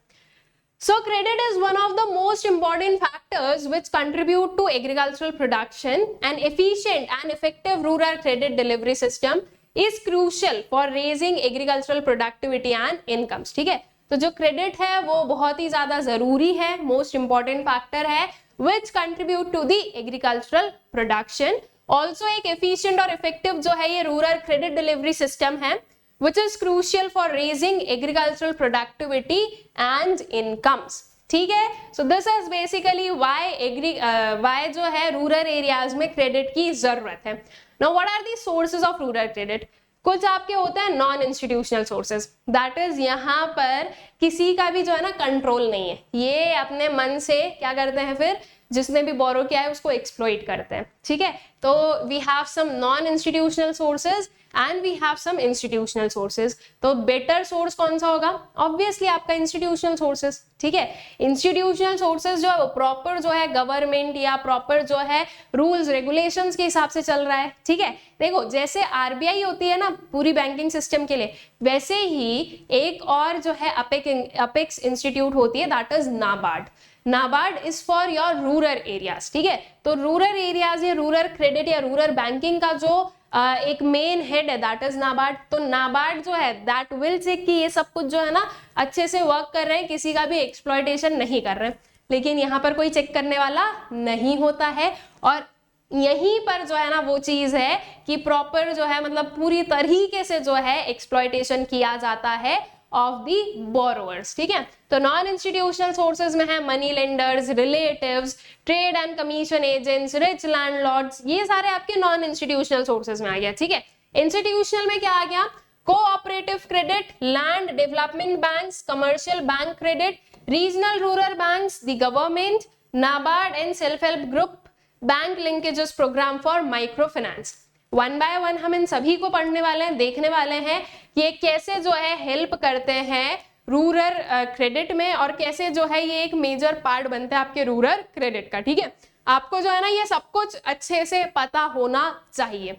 So credit is one of the most important factors which contribute to agricultural production. An efficient and effective rural credit delivery system is crucial for raising agricultural productivity and incomes. ठीक है, तो जो credit है वो बहुत ही ज्यादा जरूरी है, मोस्ट इंपॉर्टेंट फैक्टर है which contribute to the agricultural production. Also एक efficient और effective जो है ये rural credit delivery system है which is crucial for raising agricultural productivity and incomes. ठीक है, so this is basically why जो है rural areas में credit की जरूरत है. Now what are the sources of rural credit? कुछ आपके होते हैं non institutional sources, that is यहाँ पर किसी का भी जो है ना कंट्रोल नहीं है, ये अपने मन से क्या करते हैं, फिर जिसने भी बोरो किया है उसको एक्सप्लॉइट करते हैं. ठीक है, तो we have some non institutional sources and we have some institutional sources. तो बेटर सोर्स कौन सा होगा? ऑब्वियसली आपका इंस्टीट्यूशनल सोर्सेज. ठीक है, इंस्टीट्यूशनल सोर्सेज जो है वो प्रॉपर जो है गवर्नमेंट या प्रॉपर जो है रूल्स रेगुलेशंस के हिसाब से चल रहा है. ठीक है, देखो जैसे आरबीआई होती है ना पूरी बैंकिंग सिस्टम के लिए, वैसे ही एक और जो है अपेक्स इंस्टीट्यूट होती है, that is NABARD. NABARD is for your rural areas. ठीक है, तो रूरल एरियाज या रूरल क्रेडिट या रूरल बैंकिंग का जो एक मेन हेड है दैट इज नाबार्ड. तो नाबार्ड जो है दैट विल चेक कि ये सब कुछ जो है ना अच्छे से वर्क कर रहे हैं, किसी का भी एक्सप्लॉइटेशन नहीं कर रहे हैं. लेकिन यहाँ पर कोई चेक करने वाला नहीं होता है, और यहीं पर जो है ना वो चीज है कि प्रॉपर जो है मतलब पूरी तरीके से जो है एक्सप्लॉइटेशन किया जाता है ऑफ दी बोरोवर्स. ठीक है, तो नॉन इंस्टीट्यूशनल सोर्सेज में है money lenders, relatives, trade and commission agents, rich landlords, ये सारे आपके नॉन इंस्टीट्यूशनल सोर्सेज में आ गया. ठीक है, इंस्टीट्यूशनल में क्या आ गया? Cooperative credit, land development banks, commercial bank credit, regional rural banks, the government, NABARD and self help group, bank linkages programme for micro finance. One by one हम इन सभी को पढ़ने वाले हैं, देखने वाले हैं ये कैसे जो है हेल्प करते हैं रूरल क्रेडिट में, और कैसे जो है ये एक मेजर पार्ट बनते हैं आपके रूरल क्रेडिट का. ठीक है, आपको जो है ना ये सब कुछ अच्छे से पता होना चाहिए.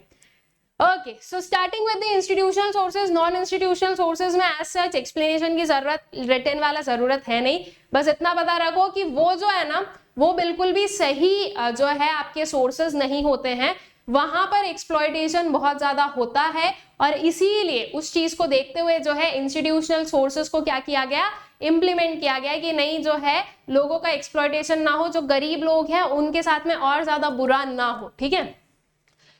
Okay, so starting with the institutional sources. Non institutional sources में एज सच एक्सप्लेनेशन की जरूरत, रिटन वाला जरूरत है नहीं, बस इतना पता रखो कि वो जो है ना वो बिल्कुल भी सही जो है आपके सोर्सेज नहीं होते हैं, वहां पर एक्सप्लॉइटेशन बहुत ज्यादा होता है, और इसीलिए उस चीज को देखते हुए जो है इंस्टीट्यूशनल सोर्सेज को क्या किया गया, इंप्लीमेंट किया गया कि नहीं जो है लोगों का एक्सप्लॉइटेशन ना हो, जो गरीब लोग हैं उनके साथ में और ज्यादा बुरा ना हो. ठीक है,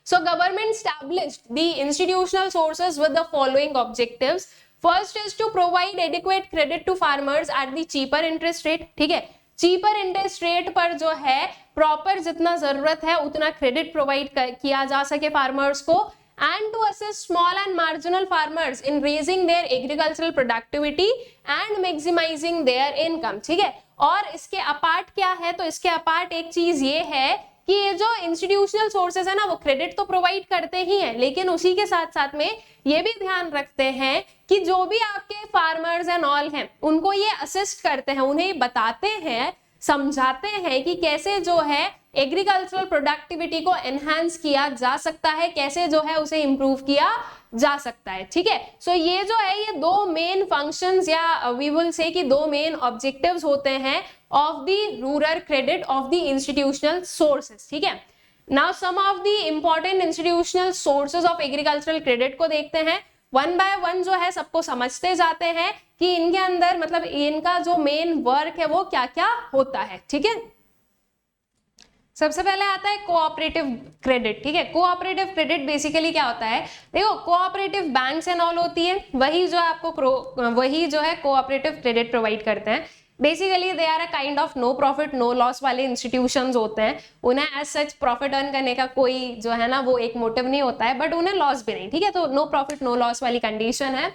so government established the institutional sources with the following objectives. First is to provide adequate credit to farmers at the cheaper interest rate. ठीक है, चीपर इंटरेस्ट रेट पर जो है प्रॉपर जितना जरूरत है उतना क्रेडिट प्रोवाइड किया जा सके फार्मर्स को, and to assist small and marginal farmers in raising their agricultural productivity and maximising their income. ठीक है, और इसके अपार्ट क्या है, तो इसके अपार्ट एक चीज ये है कि ये जो इंस्टीट्यूशनल सोर्सेज है ना वो क्रेडिट तो प्रोवाइड करते ही हैं, लेकिन उसी के साथ साथ में ये भी ध्यान रखते हैं कि जो भी आपके फार्मर्स एंड ऑल हैं उनको ये असिस्ट करते हैं, उन्हें बताते हैं, समझाते हैं कि कैसे जो है एग्रीकल्चरल प्रोडक्टिविटी को एनहांस किया जा सकता है, कैसे जो है उसे इंप्रूव किया जा सकता है. ठीक है, सो ये जो है ये दो मेन फंक्शंस या वी विल से कि दो मेन ऑब्जेक्टिव्स होते हैं of the rural credit of the institutional sources. ठीक है, now some of the important institutional sources of agricultural credit को देखते हैं. वन बाय वन जो है सबको समझते जाते हैं कि इनके अंदर मतलब इनका जो मेन वर्क है वो क्या क्या होता है. ठीक है, सबसे पहले आता है कोऑपरेटिव क्रेडिट. ठीक है, कोऑपरेटिव क्रेडिट बेसिकली क्या होता है, देखो कोऑपरेटिव बैंक्स एंड ऑल होती है, वही जो है आपको वही जो है कोऑपरेटिव क्रेडिट प्रोवाइड करते हैं. Basically they are a kind of no profit no loss वाले इंस्टीट्यूशंस होते हैं, उन्हें एज सच प्रॉफिट अर्न करने का कोई जो है ना वो एक मोटिव नहीं होता है, बट उन्हें लॉस भी नहीं. ठीक है, तो नो प्रॉफिट नो लॉस वाली कंडीशन है.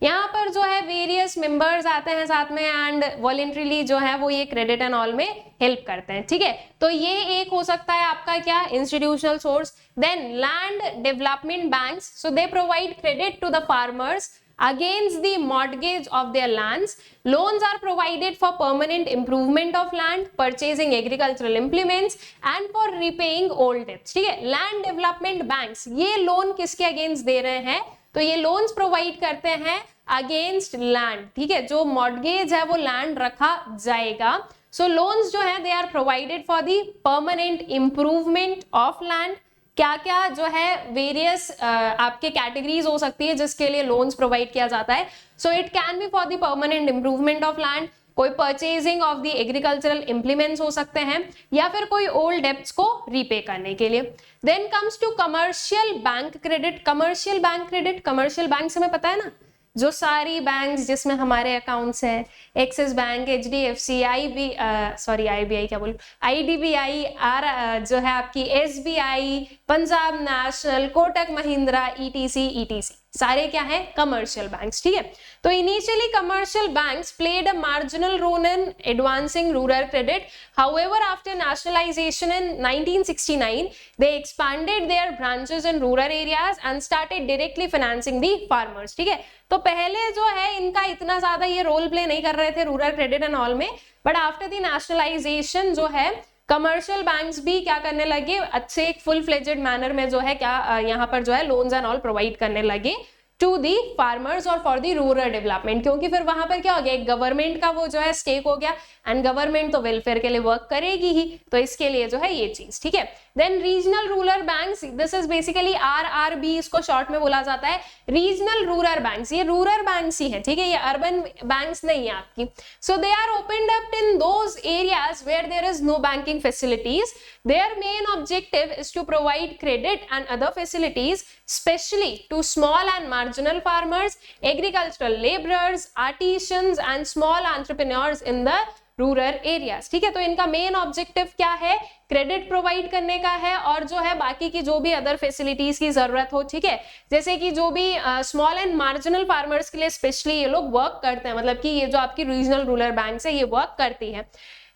यहाँ पर जो है वेरियस मेंबर्स आते हैं साथ में एंड वॉलेंट्रीली जो है वो ये क्रेडिट एंड ऑल में हेल्प करते हैं. ठीक है, तो ये एक हो सकता है आपका क्या institutional source. Then land development banks, so they provide credit to the farmers against the mortgage of their lands. Loans are provided for permanent improvement of land, purchasing agricultural implements and for repaying old debts. ठीक है, land development banks ये loan किसके against they रहे हैं? तो ये loans provide करते हैं अगेंस्ट लैंड, ठीक है, जो मॉर्गेज है वो लैंड रखा जाएगा. सो लोन्स जो है they are provided for the permanent improvement of land. क्या क्या जो है वेरियस आपके कैटेगरीज हो सकती है जिसके लिए लोन्स प्रोवाइड किया जाता है. So it can be for the permanent improvement of land, कोई purchasing of the agricultural implements हो सकते हैं, या फिर कोई ओल्ड डेब्ट्स को रीपे करने के लिए. Then comes to commercial bank credit. Commercial bank credit, commercial bank हमें पता है ना, जो सारी बैंक्स जिसमें हमारे अकाउंट्स हैं, एक्सिस बैंक, HDFC, IBI क्या बोलूं, IDBI, जो है आपकी SBI, Punjab national, Kotak Mahindra, ETC, सारे क्या है? Commercial banks. ठीक है, तो initially commercial banks played a marginal role in advancing rural credit. However after nationalisation in 1969 they expanded their branches in rural areas and started directly financing the farmers. ठीक है, तो पहले जो है इनका इतना ज्यादा ये रोल प्ले नहीं कर रहे थे रूरल क्रेडिट एंड ऑल में, बट आफ्टर द नेशनलाइजेशन जो है कमर्शियल बैंक्स भी क्या करने लगे, अच्छे एक फुल फ्लेजेड मैनर में जो है क्या यहाँ पर जो है लोन्स एंड ऑल प्रोवाइड करने लगे टू दी फार्मर्स और फॉर दी रूरल डेवलपमेंट. क्योंकि फिर वहां पर क्या हो गया, एक गवर्नमेंट का वो जो है स्टेक हो गया, एंड गवर्नमेंट तो वेलफेयर के लिए वर्क करेगी ही, तो इसके लिए जो है ये चीज. ठीक है, then regional rural banks, this is basically RRB, इसको शॉर्ट में बोला जाता है रीजनल रूरल बैंक्स. ये रूरल बैंक्स ही है, ठीक है, ये अर्बन बैंक्स नहीं है आपकी. So they are opened up in those areas where there is no banking facilities. Their main objective is to provide credit and other facilities specially to small and marginal farmers, agricultural labourers, artisans and small entrepreneurs in the rural areas. ठीक है, तो इनका main objective क्या है? Credit provide करने का है, और जो है बाकी की जो भी अदर फैसिलिटीज की जरूरत हो, ठीक है, जैसे कि जो भी स्मॉल एंड मार्जिनल फार्मर्स के लिए स्पेशली ये लोग वर्क करते हैं, मतलब कि ये जो आपकी रीजनल रूरल बैंक है ये वर्क करती है.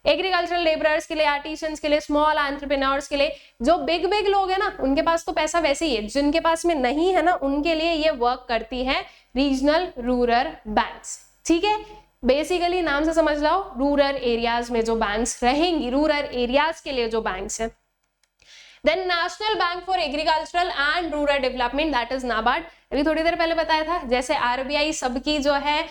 एग्रीकल्चरल लेबरर्स के लिए, आर्टिसंस के लिए, स्मॉल एंटरप्रेन्योर्स के लिए, जो बिग लोग हैं ना उनके पास तो पैसा वैसे ही है, जिनके पास में नहीं है ना उनके लिए ये वर्क करती है रीजनल रूरल बैंक्स. ठीक है, बेसिकली नाम से समझ लो, रूरल एरियाज में जो बैंक्स रहेंगी, रूरल एरियाज के लिए जो बैंक्स है. Then national bank for agricultural and rural development, that is NABARD. अभी थोड़ी देर पहले बताया था, जैसे RBI सबकी जो है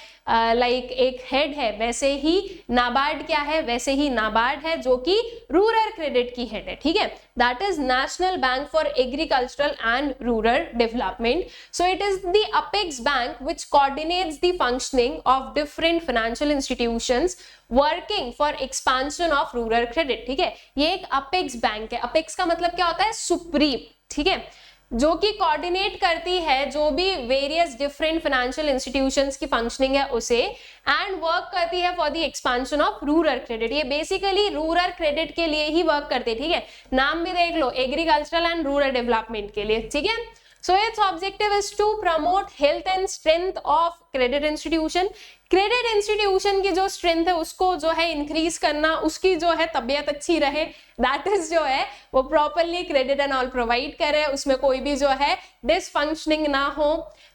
लाइक एक हेड है, वैसे ही नाबार्ड क्या है, वैसे ही नाबार्ड है जो कि रूरल क्रेडिट की हेड है. ठीक है, that is national bank for agricultural and rural development. So it is the apex bank which coordinates the functioning of different financial institutions working for expansion of rural credit. ठीक है, ये एक apex bank है. Apex का मतलब क्या होता है? सुप्रीम. ठीक है, जो कि कोऑर्डिनेट करती है जो भी वेरियस डिफरेंट फाइनेंशियल इंस्टीट्यूशंस की फंक्शनिंग है उसे, एंड वर्क करती है for the expansion of rural credit. ये बेसिकली रूरल क्रेडिट के लिए ही वर्क करती है. ठीक है, नाम भी देख लो, एग्रीकल्चरल एंड रूरल डेवलपमेंट के लिए. ठीक है, so its objective is to promote health and strength of credit institution. Credit institution की जो स्ट्रेंथ है उसको जो है इंक्रीज करना, उसकी जो है तबीयत अच्छी रहे, दैट इज जो है वो properly credit and all provide करे, उसमें कोई भी जो है डिसफंक्शनिंग ना हो.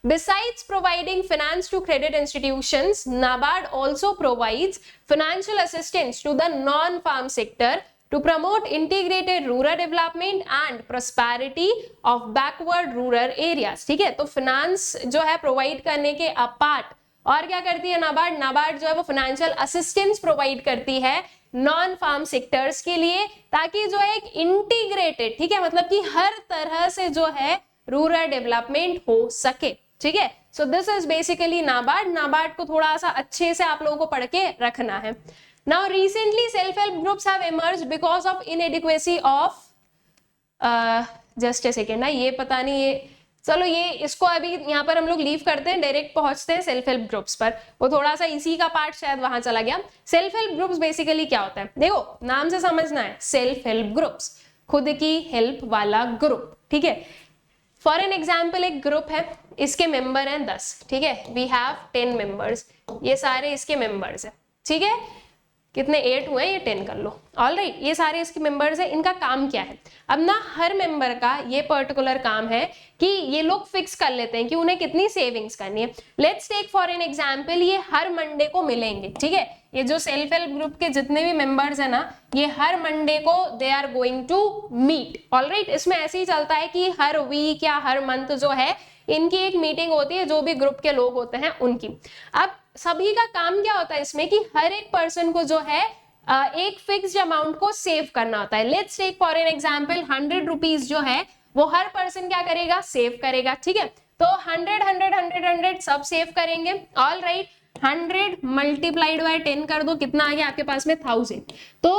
Besides providing finance to credit institutions, NABARD also provides financial assistance to the non-farm sector to promote integrated rural development and prosperity of backward rural areas. ठीक है, तो फाइनेंस जो है प्रोवाइड करने के अपार्ट और क्या करती है नाबार्ड? नाबार्ड जो है वो फाइनेंशियल असिस्टेंस प्रोवाइड करती है नॉन फार्म सेक्टर्स के लिए, ताकि जो है एक इंटीग्रेटेड, ठीक है, मतलब कि हर तरह से जो है रूरल डेवलपमेंट हो सके. ठीक है, so this is basically NABARD. NABARD को थोड़ा सा अच्छे से आप लोगों को पढ़ के रखना है. Now recently self-help groups have emerged because of inadequacy of just a second, ये पता नहीं, ये चलो ये इसको अभी यहाँ पर हम लोग लीव करते हैं, डायरेक्ट पहुंचते हैं सेल्फ हेल्प ग्रुप्स पर. वो थोड़ा सा इसी का पार्ट शायद वहां चला गया. सेल्फ हेल्प ग्रुप्स बेसिकली क्या होता है, देखो नाम से समझना है, सेल्फ हेल्प ग्रुप्स, खुद की हेल्प वाला ग्रुप. ठीक है, फॉर एन एग्जाम्पल एक ग्रुप है, इसके मेंबर हैं 10. ठीक है, वी हैव 10 मेंबर्स, ये सारे इसके मेंबर्स हैं. ठीक है, कितने 8 हुए, ये 10 कर लो। ऑल राइट, ये सारे इसके मेंबर्स है। इनका काम क्या है, अब ना हर मेंबर का ये पर्टिकुलर काम है कि ये लोग फिक्स कर लेते हैं कि उन्हें कितनी सेविंग्स करनी है। Let's take for an example, ये हर मंडे को मिलेंगे, ठीक है। ये जो सेल्फ हेल्प ग्रुप के जितने भी मेंबर्स है ना, ये हर मंडे को they are going to meet. All right, इसमें ऐसे ही चलता है कि हर वीक या हर मंथ जो है इनकी एक मीटिंग होती है, जो भी ग्रुप के लोग होते हैं उनकी। अब सभी का काम क्या होता है इसमें कि हर एक पर्सन को जो है एक फिक्स्ड अमाउंट को सेव करना होता है। Let's take for an example 100 rupees जो है वो हर पर्सन क्या करेगा, सेव करेगा, ठीक है। तो 100 100 100 100 सब सेव करेंगे। ऑल राइट, 100 मल्टीप्लाइड बाय 10 कर दो, कितना आ गया आपके पास में 1000। तो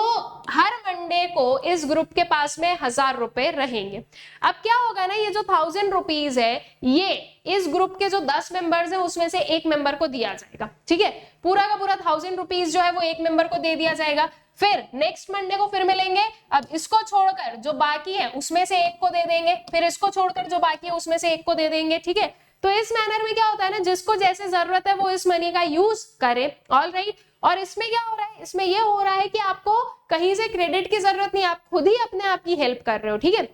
हर मंडे को इस ग्रुप के पास में 1000 रुपए रहेंगे। अब क्या होगा ना, ये जो 1000 रुपीज है ये इस ग्रुप के जो 10 मेंबर्स हैं उसमें से एक मेंबर को दिया जाएगा, ठीक है। पूरा का पूरा 1000 रुपीज जो है वो एक मेंबर को दे दिया जाएगा। फिर नेक्स्ट मंडे को फिर मिलेंगे, अब इसको छोड़कर जो बाकी है उसमें से एक को दे देंगे, फिर इसको छोड़कर जो बाकी है उसमें से एक को दे देंगे, ठीक है। तो इस मैनर में क्या होता है ना, जिसको जैसे जरूरत है वो इस मनी का यूज करे। ऑल राइट, और इसमें क्या हो रहा है, इसमें ये हो रहा है कि आपको कहीं से क्रेडिट की जरूरत नहीं, आप खुद ही अपने आप की हेल्प कर रहे हो, ठीक है।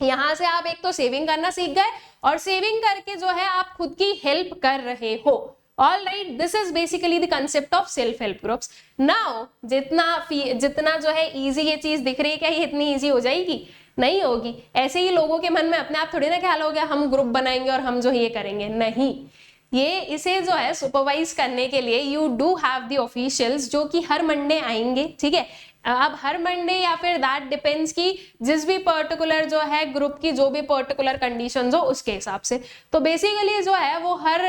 यहां से आप एक तो सेविंग करना सीख गए और सेविंग करके जो है आप खुद की हेल्प कर रहे हो। All right, this is basically the concept of self help groups. Now जितना जो है इजी ये चीज दिख रही है, क्या ये इतनी इजी हो जाएगी? नहीं होगी। ऐसे ही लोगों के मन में अपने आप थोड़ी ना ख्याल हो गया हम ग्रुप बनाएंगे और हम जो ये करेंगे, नहीं। ये इसे जो है सुपरवाइज करने के लिए you do have the officials जो कि हर मंडे आएंगे, ठीक है। अब हर मंडे या फिर दैट डिपेंड्स कि जिस भी पर्टिकुलर जो है ग्रुप की जो भी पर्टिकुलर कंडीशंस हो उसके हिसाब से। तो बेसिकली जो है वो हर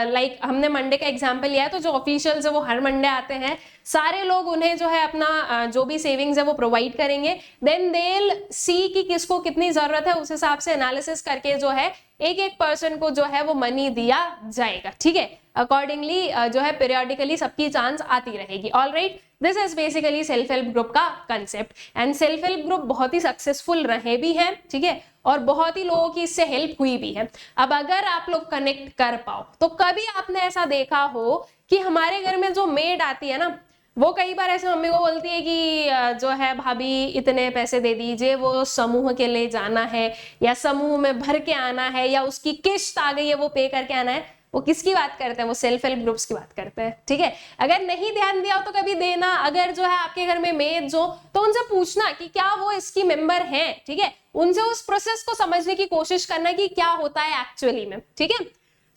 लाइक हमने मंडे का एग्जांपल लिया है, तो जो ऑफिशियल्स है वो हर मंडे आते हैं, सारे लोग उन्हें जो है अपना जो भी सेविंग्स है वो प्रोवाइड करेंगे। देन दे विल सी कि किसको कितनी जरूरत है, उस हिसाब से एनालिसिस करके जो है एक एक पर्सन को जो है वो मनी दिया जाएगा, ठीक है। अकॉर्डिंगली जो है पीरियोडिकली सबकी चांस आती रहेगी। All right, this is basically self help group का concept. And self help group बहुत ही सक्सेसफुल रहे भी हैं, ठीक है, और बहुत ही लोगों की इससे हेल्प हुई भी है। अब अगर आप लोग कनेक्ट कर पाओ तो कभी आपने ऐसा देखा हो कि हमारे घर में जो मेड आती है ना, वो कई बार ऐसे मम्मी को बोलती है कि जो है भाभी इतने पैसे दे दीजिए, वो समूह के लिए जाना है या समूह में भर के आना है या उसकी किश्त आ गई है वो पे करके आना है। वो किसकी बात करते हैं? वो सेल्फ हेल्प ग्रुप्स की बात करते हैं, ठीक है। अगर नहीं ध्यान दिया हो तो कभी देना। अगर जो है आपके घर में मेड जो, तो उनसे पूछना कि क्या वो इसकी मेंबर हैं, ठीक है। उनसे उस प्रोसेस को समझने की कोशिश करना कि क्या होता है एक्चुअली में, ठीक है।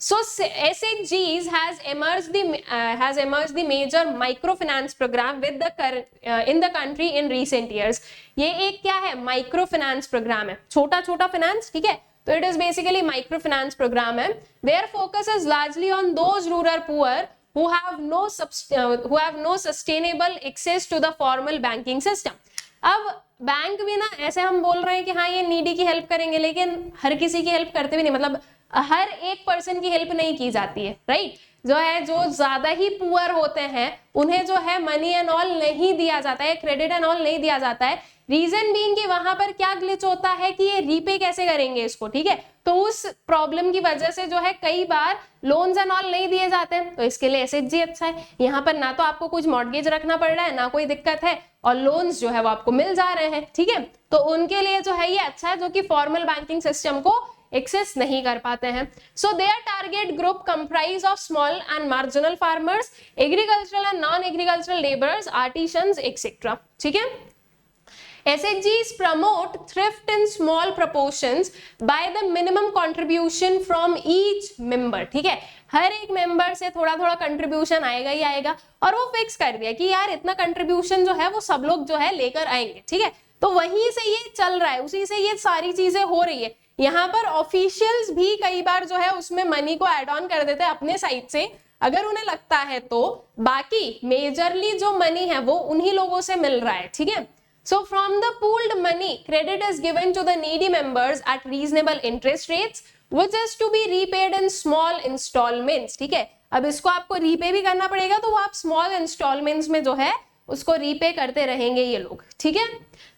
So SHGs has emerged the major microfinance program with in the country in recent years. ये एक क्या है? माइक्रोफिनेंस प्रोग्राम है, छोटा छोटा फाइनेंस, ठीक है। तो it is basically microfinance program है. Their focus is largely on those rural poor who have no sustainable access to the formal banking system. अब बैंक भी ना ऐसे हम बोल रहे हैं कि हाँ ये नीडी की हेल्प करेंगे, लेकिन हर किसी की हेल्प करते भी नहीं, मतलब हर एक पर्सन की हेल्प नहीं की जाती है, राइट। जो है जो ज्यादा ही पुअर होते हैं उन्हें जो है मनी एंड ऑल नहीं दिया जाता है, क्रेडिट एंड ऑल नहीं दिया जाता है। रीजन बीइंग कि वहां पर क्या ग्लिच होता है कि ये रीपे कैसे करेंगे इसको, ठीक है। तो उस प्रॉब्लम की वजह से जो है कई बार लोन्स एंड ऑल नहीं दिए जाते हैं। तो इसके लिए एसएचजी अच्छा है, यहाँ पर ना तो आपको कुछ मॉर्गेज रखना पड़ रहा है, ना कोई दिक्कत है, और लोन्स जो है वो आपको मिल जा रहे हैं, ठीक है। तो उनके लिए जो है ये अच्छा है जो कि फॉर्मल बैंकिंग सिस्टम को एक्सेस नहीं कर पाते हैं। So their target group comprise of small and marginal farmers, agricultural and non agricultural labours, artisans etcetera, ठीक है। SHGs promote thrift in small proportions by the minimum contribution from each member, ठीक है। हर एक member से थोड़ा थोड़ा contribution आएगा ही आएगा, और वो फिक्स कर दिया कि यार इतना कंट्रीब्यूशन जो है वो सब लोग जो है लेकर आएंगे, ठीक है। तो वहीं से ये चल रहा है, उसी से ये सारी चीजें हो रही है। यहाँ पर ऑफिशियल्स भी कई बार जो है उसमें मनी को एड ऑन कर देते हैं अपने साइड से, अगर उन्हें लगता है तो। बाकी मेजरली जो मनी है वो उन्हीं लोगों से मिल रहा है, ठीक है। So from the pooled money, credit is given to the needy members at reasonable interest rates, which is to be repaid in small installments, ठीक है। अब इसको आपको रीपे भी करना पड़ेगा, तो वो आप स्मॉल इंस्टॉलमेंट्स में जो है उसको रीपे करते रहेंगे ये लोग, ठीक है।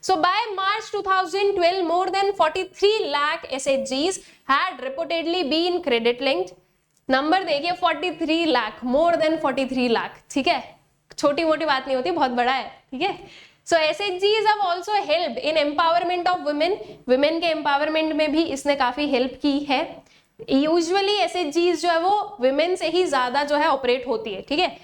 So by March 2012, more than 43 lakh SHGs had reportedly been credit linked. Number देखिए 43 लाख, more than 43 लाख, ठीक है। छोटी मोटी बात नहीं होती, बहुत बड़ा है, ठीक है। सो SHGs have also helped in empowerment of women, women के empowerment में भी इसने काफी हेल्प की है। यूजुअली SHGs जो है वो women से ही ज्यादा जो है ऑपरेट होती है, ठीक है।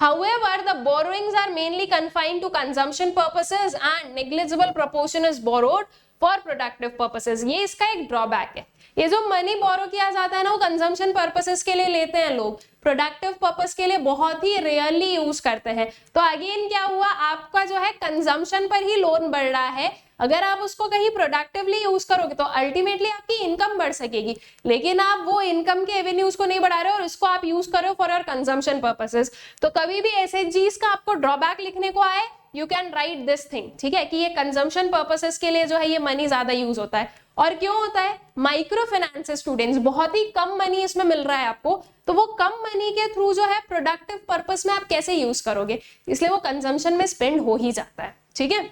However, the borrowings are mainly confined to consumption purposes and negligible proportion is borrowed for productive purposes। ये इसका एक ड्रॉबैक है। ये जो मनी बोरो किया जाता है ना, वो कंजम्पशन पर्पसेस के लिए लेते हैं लोग, प्रोडक्टिव पर्पस के लिए बहुत ही रेयरली यूज करते हैं। तो अगेन क्या हुआ, आपका जो है कंजम्पशन पर ही लोन बढ़ रहा है। अगर आप उसको कहीं प्रोडक्टिवली यूज करोगे तो अल्टीमेटली आपकी इनकम बढ़ सकेगी, लेकिन आप वो इनकम के एवेन्यूज को नहीं बढ़ा रहे हो और उसको आप यूज कर रहे हो फॉर योर कंजम्पशन पर्पसेस। तो कभी भी SHGs का आपको ड्रॉबैक लिखने को आए, you can write this thing, ठीक है, कि ये कंजम्पशन पर्पसेस के लिए जो है ये मनी ज्यादा यूज होता है। और क्यों होता है, माइक्रो फाइनेंस स्टूडेंट्स, बहुत ही कम मनी इसमें मिल रहा है आपको, तो वो कम मनी के थ्रू जो है प्रोडक्टिव पर्पस में आप कैसे यूज करोगे, इसलिए वो कंजम्पशन में स्पेंड हो ही जाता है, ठीक है।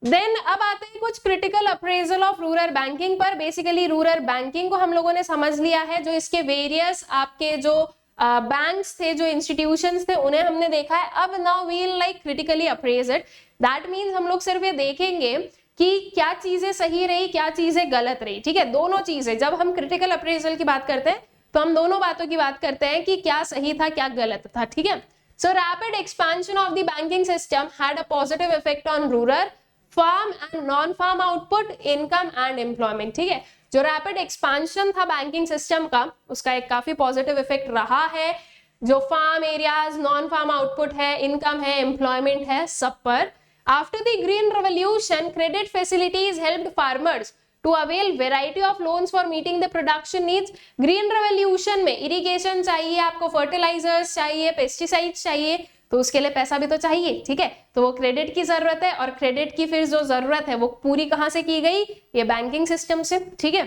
देन अब आते हैं कुछ critical appraisal of rural banking पर। बेसिकली रूरल बैंकिंग को हम लोगों ने समझ लिया है, जो इसके वेरियस आपके जो बैंक्स थे, जो इंस्टीट्यूशंस थे, उन्हें हमने देखा है। अब now we will like critically appraise it. That means हम लोग सिर्फ ये देखेंगे कि क्या चीजें सही रही, क्या चीजें गलत रही, ठीक है, दोनों चीजें। जब हम क्रिटिकल अप्रेजल की बात करते हैं तो हम दोनों बातों की बात करते हैं कि क्या सही था, क्या गलत था, ठीक है। So rapid expansion of the banking system had a positive effect on rural, farm and non farm output, income and employment, ठीक है। जो रैपिड एक्सपेंशन था बैंकिंग सिस्टम का, उसका एक काफी पॉजिटिव इफेक्ट रहा है, जो farm areas, non farm output है, इनकम है, एम्प्लॉयमेंट है, सब पर। After the Green Revolution, credit facilities helped farmers to avail variety of loans for meeting the production needs. Green Revolution में irrigation चाहिए, आपको fertilizers चाहिए, pesticides चाहिए, तो उसके लिए पैसा भी तो चाहिए, ठीक है। तो वो क्रेडिट की जरूरत है, और क्रेडिट की फिर जो जरूरत है वो पूरी कहां से की गई, ये बैंकिंग सिस्टम से, ठीक है।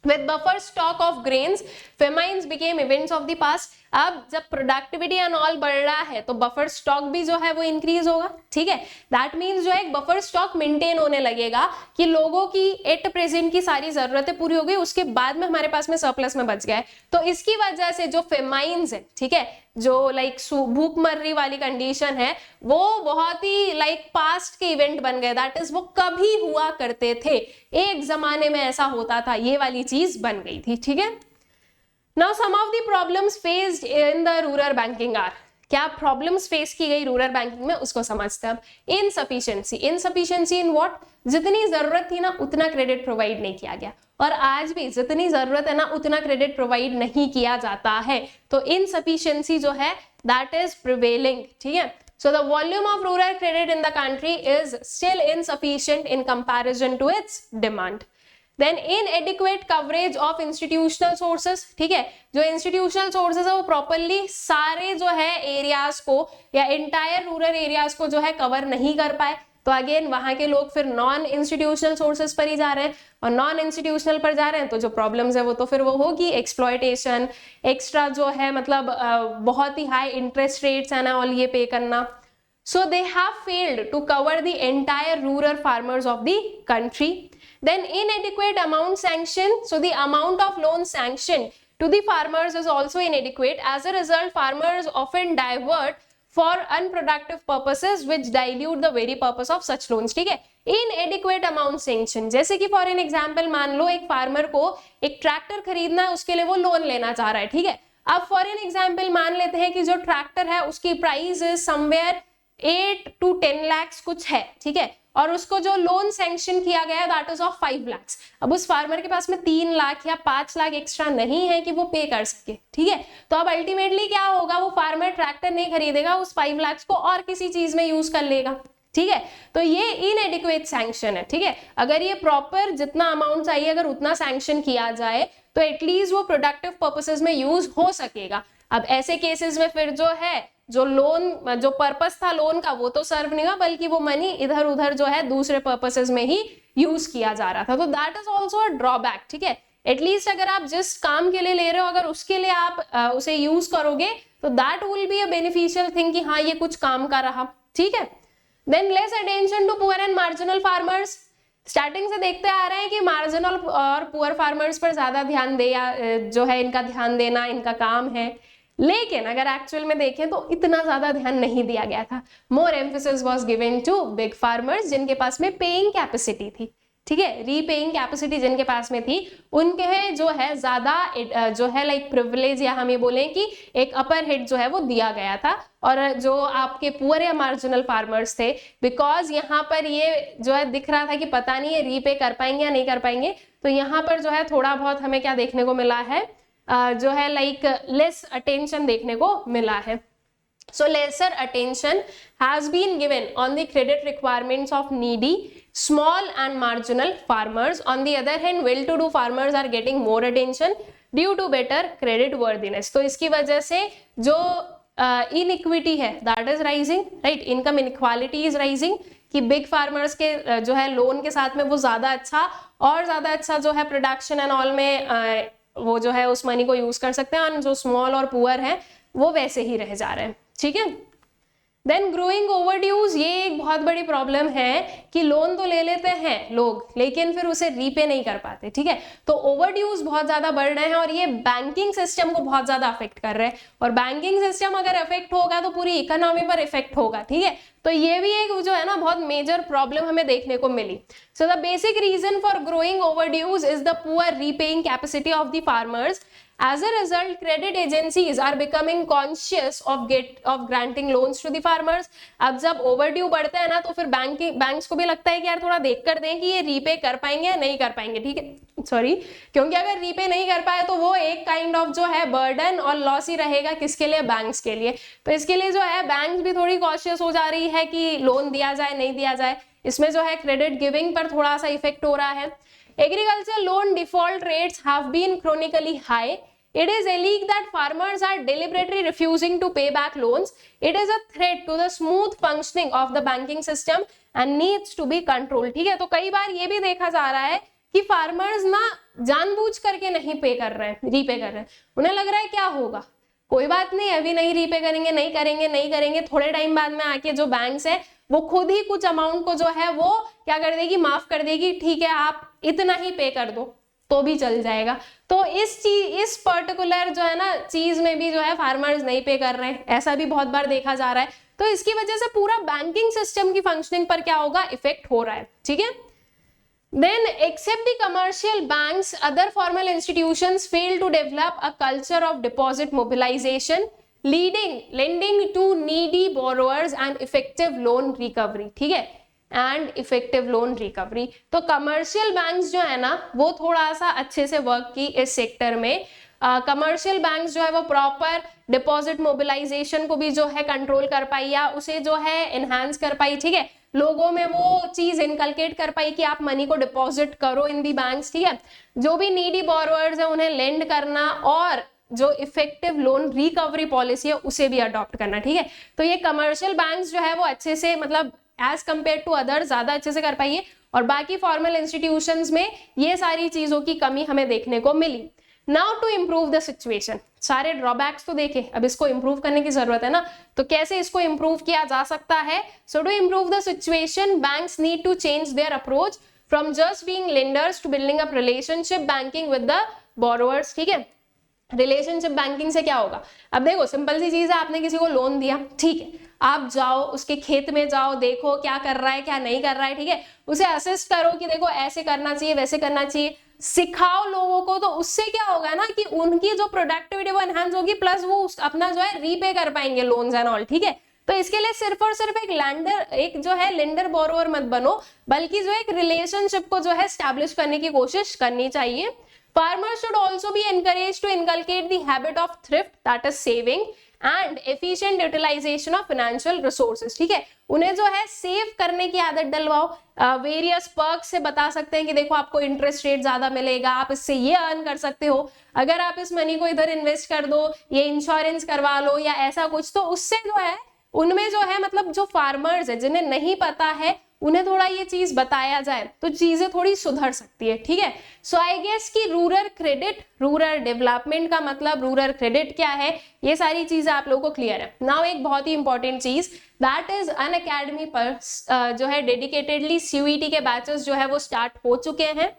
With buffer stock of grains, famines became events of the past. अब जब प्रोडक्टिविटी एंड ऑल बढ़ रहा है तो बफर स्टॉक भी जो है वो इंक्रीज होगा, ठीक है। दैट मीन्स जो है एक बफर स्टॉक मेंटेन होने लगेगा कि लोगों की एट प्रेजेंट की सारी जरूरतें पूरी हो गई, उसके बाद में हमारे पास में सरप्लस में बच गया है। तो इसकी वजह से जो फेमाइन्स है, ठीक है, जो लाइक भूखमरी वाली कंडीशन है, वो बहुत ही लाइक पास्ट के इवेंट बन गए। दैट इज वो कभी हुआ करते थे, एक जमाने में ऐसा होता था, ये वाली चीज बन गई थी, ठीक है। Now some of the problems faced in the rural banking are, क्या प्रॉब्लम्स फेस की गई रूरल बैंकिंग में, उसको समझते हैं हम। इनसफिशिएंसी, इनसफिशिएंसी इन व्हाट, जितनी जरूरत थी ना उतना क्रेडिट प्रोवाइड नहीं किया गया, और आज भी जितनी जरूरत है ना उतना क्रेडिट प्रोवाइड नहीं किया जाता है। तो इनसफिशिएंसी जो है दैट इज प्रिवेलिंग, ठीक है। So the volume of rural credit in the country is still insufficient in comparison to its demand. Then inadequate coverage of institutional sources, ठीक है, जो institutional sources है वो properly सारे जो है एरियाज को या entire रूरल एरियाज को जो है कवर नहीं कर पाए, तो अगेन वहां के लोग फिर नॉन इंस्टीट्यूशनल सोर्सेज पर ही जा रहे हैं, और नॉन इंस्टीट्यूशनल पर जा रहे हैं तो जो प्रॉब्लम्स है वो तो फिर वो होगी, एक्सप्लॉयटेशन, एक्स्ट्रा जो है मतलब बहुत ही हाई इंटरेस्ट रेट्स है ना ऑल ये पे करना। So they have failed to cover the entire rural farmers of the country. Then inadequate amount sanctioned, so the amount of loan sanctioned to the farmers is also inadequate. As a result, farmers often divert for unproductive purposes which dilute the very purpose of such loans, ठीक है। inadequate amount sanctioned, जैसे कि for an example मान लो एक farmer को एक tractor खरीदना है, उसके लिए वो लोन लेना चाह रहा है, ठीक है। अब फॉर एन एग्जाम्पल मान लेते हैं कि जो ट्रैक्टर है उसकी प्राइस समवेयर 8 to 10 lakhs कुछ है, ठीक है, और उसको जो लोन सैंक्शन किया गया दैट इज ऑफ 5 lakhs। अब उस फार्मर के पास में 3 लाख या 5 लाख एक्स्ट्रा नहीं है कि वो पे कर सके, ठीक है। तो अब अल्टीमेटली क्या होगा, वो फार्मर ट्रैक्टर नहीं खरीदेगा, उस 5 lakhs को और किसी चीज में यूज कर लेगा, ठीक है। तो ये इनएडिक्वेट सैंक्शन है, ठीक है। अगर ये प्रॉपर जितना अमाउंट चाहिए अगर उतना सैंक्शन किया जाए तो एटलीस्ट वो प्रोडक्टिव पर्पसेस में यूज हो सकेगा। अब ऐसे केसेस में फिर जो है जो लोन जो पर्पस था लोन का वो तो सर्व नहीं हुआ, बल्कि वो मनी इधर उधर जो है दूसरे पर्पसेस में ही यूज किया जा रहा था, तो that is also a drawback, ठीक है। एटलीस्ट अगर आप जिस काम के लिए ले रहे हो अगर उसके लिए आप उसे यूज करोगे तो that will be a beneficial thing कि हाँ ये कुछ काम का रहा, ठीक है। Then less attention to poor and marginal farmers, starting से देखते आ रहे हैं कि मार्जिनल और पुअर फार्मर्स पर ज्यादा ध्यान दे या जो है इनका ध्यान देना इनका काम है। लेकिन अगर एक्चुअल में देखें तो इतना ज्यादा ध्यान नहीं दिया गया था। More emphasis was given to big farmers जिनके पास में पेइंग कैपेसिटी थी, ठीक है, रीपेइंग कैपेसिटी जिनके पास में थी, उनके जो है ज्यादा जो है लाइक प्रिविलेज या हम ये बोलें कि एक अपर हेड जो है वो दिया गया था। और जो आपके पुअर या मार्जिनल फार्मर्स थे, बिकॉज यहाँ पर ये जो है दिख रहा था कि पता नहीं है रीपे कर पाएंगे या नहीं कर पाएंगे, तो यहाँ पर जो है थोड़ा बहुत हमें क्या देखने को मिला है, जो है लाइक लेस अटेंशन देखने को मिला है। So lesser attention has been given on the credit requirements of needy, small and marginal farmers. On the other hand, well-to-do farmers are getting more attention due to better credit worthiness. तो इसकी वजह से जो inequity है that is rising, right? Income inequality is rising कि big farmers के जो है लोन के साथ में वो ज्यादा अच्छा जो है प्रोडक्शन एंड ऑल में वो जो है उस मनी को यूज कर सकते हैं, और जो स्मॉल और पुअर है वो वैसे ही रह जा रहे हैं, ठीक है। देन ग्रोइंग ओवरड्यूज, ये एक बहुत बड़ी प्रॉब्लम है कि लोन तो ले लेते हैं लोग लेकिन फिर उसे रीपे नहीं कर पाते, ठीक है। तो ओवरड्यूज बहुत ज्यादा बढ़ रहे हैं और ये बैंकिंग सिस्टम को बहुत ज्यादा अफेक्ट कर रहे हैं, और बैंकिंग सिस्टम अगर अफेक्ट होगा तो पूरी इकोनॉमी पर इफेक्ट होगा, ठीक है। तो ये भी एक जो है ना बहुत मेजर प्रॉब्लम हमें देखने को मिली। So the basic reason for growing overdues is the poor repaying capacity of the farmers. As a result, credit agencies are becoming conscious of granting loans to the farmers. अब जब overdue बढ़ते हैं ना तो फिर बैंक्स को भी लगता है कि यार थोड़ा देख कर दें कि ये रीपे कर पाएंगे या नहीं कर पाएंगे, ठीक है, सॉरी, क्योंकि अगर रीपे नहीं कर पाए तो वो एक काइंड ऑफ जो है बर्डन और लॉस ही रहेगा, किसके लिए, बैंक्स के लिए। तो इसके लिए जो है बैंक्स भी थोड़ी कॉशियस हो जा रही है कि लोन दिया जाए नहीं दिया जाए, इसमें जो है क्रेडिट गिविंग पर थोड़ा सा इफेक्ट हो रहा है। Agriculture loan default rates have been chronically high. It is alleged that farmers are deliberately refusing to pay back loans. It is a threat to the smooth functioning of the banking system and needs to be controlled. ठीक है, तो कई बार ये भी देखा जा रहा है कि फार्मर्स ना जानबूझ करके नहीं पे कर रहे हैं, रीपे कर रहे हैं, उन्हें लग रहा है क्या होगा, कोई बात नहीं, अभी नहीं रीपे करेंगे, नहीं करेंगे, थोड़े टाइम बाद में आके जो बैंक्स है वो खुद ही कुछ अमाउंट को जो है वो क्या कर देगी, माफ कर देगी, ठीक है आप इतना ही पे कर दो तो भी चल जाएगा। तो इस पर्टिकुलर जो है ना चीज में भी जो है फार्मर्स नहीं पे कर रहे हैं, ऐसा भी बहुत बार देखा जा रहा है। तो इसकी वजह से पूरा बैंकिंग सिस्टम की फंक्शनिंग पर क्या होगा, इफेक्ट हो रहा है, ठीक है। Then, except the commercial banks, other formal institutions fail to develop a culture of deposit mobilization, lending to needy borrowers and effective loan recovery. ठीक है, and effective loan recovery. तो commercial banks जो है ना वो थोड़ा सा अच्छे से वर्क की इस सेक्टर में। कमर्शियल बैंक्स जो है वो प्रॉपर डिपॉजिट मोबिलाइजेशन को भी जो है कंट्रोल कर पाई या उसे जो है एनहांस कर पाई, ठीक है, लोगों में वो चीज इनकलकेट कर पाई कि आप मनी को डिपॉजिट करो इन दी बैंक्स, ठीक है। जो भी नीडी बोरोवर्स है उन्हें लेंड करना और जो इफेक्टिव लोन रिकवरी पॉलिसी है उसे भी अडॉप्ट करना, ठीक है। तो ये कमर्शियल बैंक्स जो है वो अच्छे से मतलब एज कंपेयर टू अदर ज्यादा अच्छे से कर पाई है, और बाकी फॉर्मल इंस्टीट्यूशंस में ये सारी चीजों की कमी हमें देखने को मिली। Now to improve the situation, सारे ड्रॉबैक्स तो देखे, अब इसको इम्प्रूव करने की जरूरत है ना, तो कैसे इसको इम्प्रूव किया जा सकता है। So to improve the situation banks need to change their approach from just being lenders to building up relationship banking with the borrowers, ठीक है। रिलेशनशिप बैंकिंग से क्या होगा, अब देखो सिंपल सी चीज है, आपने किसी को लोन दिया, ठीक है, आप जाओ उसके खेत में जाओ, देखो क्या कर रहा है क्या नहीं कर रहा है, ठीक है, उसे असिस्ट करो कि देखो ऐसे करना चाहिए वैसे करना चाहिए, सिखाओ लोगों को, तो उससे क्या होगा ना कि उनकी जो प्रोडक्टिविटी वो एनहांस होगी, प्लस वो अपना जो है रीपे कर पाएंगे लोन्स एंड ऑल, ठीक है। तो इसके लिए सिर्फ और सिर्फ एक जो है लेंडर बोरोवर मत बनो, बल्कि जो एक रिलेशनशिप को जो है एस्टैब्लिश करने की कोशिश करनी चाहिए। Farmers should also be encouraged to inculcate the habit of thrift, that is saving and efficient utilization of financial resources, ठीक है, उन्हें जो है सेव करने की आदत डलवाओ। वेरियस पर्क्स से बता सकते हैं कि देखो आपको इंटरेस्ट रेट ज्यादा मिलेगा, आप इससे ये अर्न कर सकते हो, अगर आप इस मनी को इधर इन्वेस्ट कर दो, ये इंश्योरेंस करवा लो या ऐसा कुछ, तो उससे जो है उनमें जो है मतलब जो फार्मर्स है जिन्हें नहीं पता है उन्हें थोड़ा ये चीज बताया जाए तो चीजें थोड़ी सुधर सकती है, ठीक है। सो आई गेस कि रूरल क्रेडिट, रूरल डेवलपमेंट का मतलब रूरल क्रेडिट क्या है, ये सारी चीजें आप लोगों को क्लियर है। नाउ एक बहुत ही इंपॉर्टेंट चीज, दैट इज अनअकैडमी पर जो है डेडिकेटेडली सीयूईटी के बैचेस जो है वो स्टार्ट हो चुके हैं।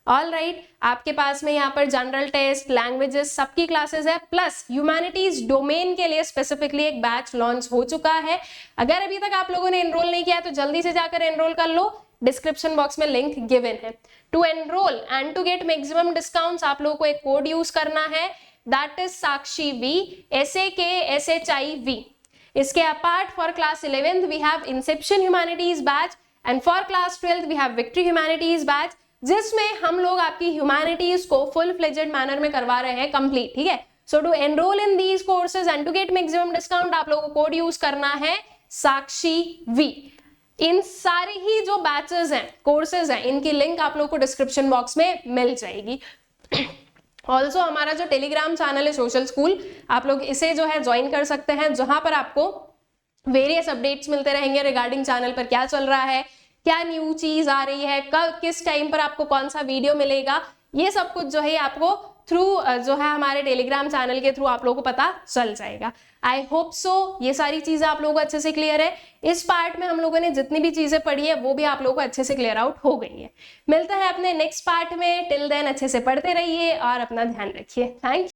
ऑल राइट, आपके पास में यहाँ पर जनरल टेस्ट, लैंग्वेजेस सबकी क्लासेस है, प्लस ह्यूमैनिटीज डोमेन के लिए स्पेसिफिकली एक बैच लॉन्च हो चुका है। अगर अभी तक आप लोगों ने एनरोल नहीं किया तो जल्दी से जाकर एनरोल कर लो, डिस्क्रिप्शन बॉक्स में लिंक गिवन है। To enrol and to get maximum discounts आप लोगों को एक कोड यूज करना है, that is Sakshi V, SAKSHIV। इसके apart for class 11th we have inception humanities batch and for class 12th we have victory humanities batch, जिसमें हम लोग आपकी ह्यूमैनिटीज को फुल फ्लेजेड मैनर में करवा रहे हैं कंप्लीट, ठीक है। So to enrol in these courses and to get maximum discount आप लोगों को कोड यूज करना है साक्षी वी। इन सारी ही जो बैचेस हैं, कोर्सेज हैं, इनकी लिंक आप लोगों को डिस्क्रिप्शन बॉक्स में मिल जाएगी। ऑल्सो हमारा जो टेलीग्राम चैनल है सोशल स्कूल, आप लोग इसे जो है ज्वाइन कर सकते हैं, जहां पर आपको वेरियस अपडेट्स मिलते रहेंगे रिगार्डिंग चैनल पर क्या चल रहा है, क्या न्यू चीज आ रही है, कब किस टाइम पर आपको कौन सा वीडियो मिलेगा, ये सब कुछ जो है आपको थ्रू जो है हमारे टेलीग्राम चैनल के थ्रू आप लोगों को पता चल जाएगा। आई होप सो ये सारी चीजें आप लोगों को अच्छे से क्लियर है। इस पार्ट में हम लोगों ने जितनी भी चीजें पढ़ी है वो भी आप लोगों को अच्छे से क्लियर आउट हो गई है। मिलते हैं अपने नेक्स्ट पार्ट में, टिल देन अच्छे से पढ़ते रहिए और अपना ध्यान रखिए। Thank you.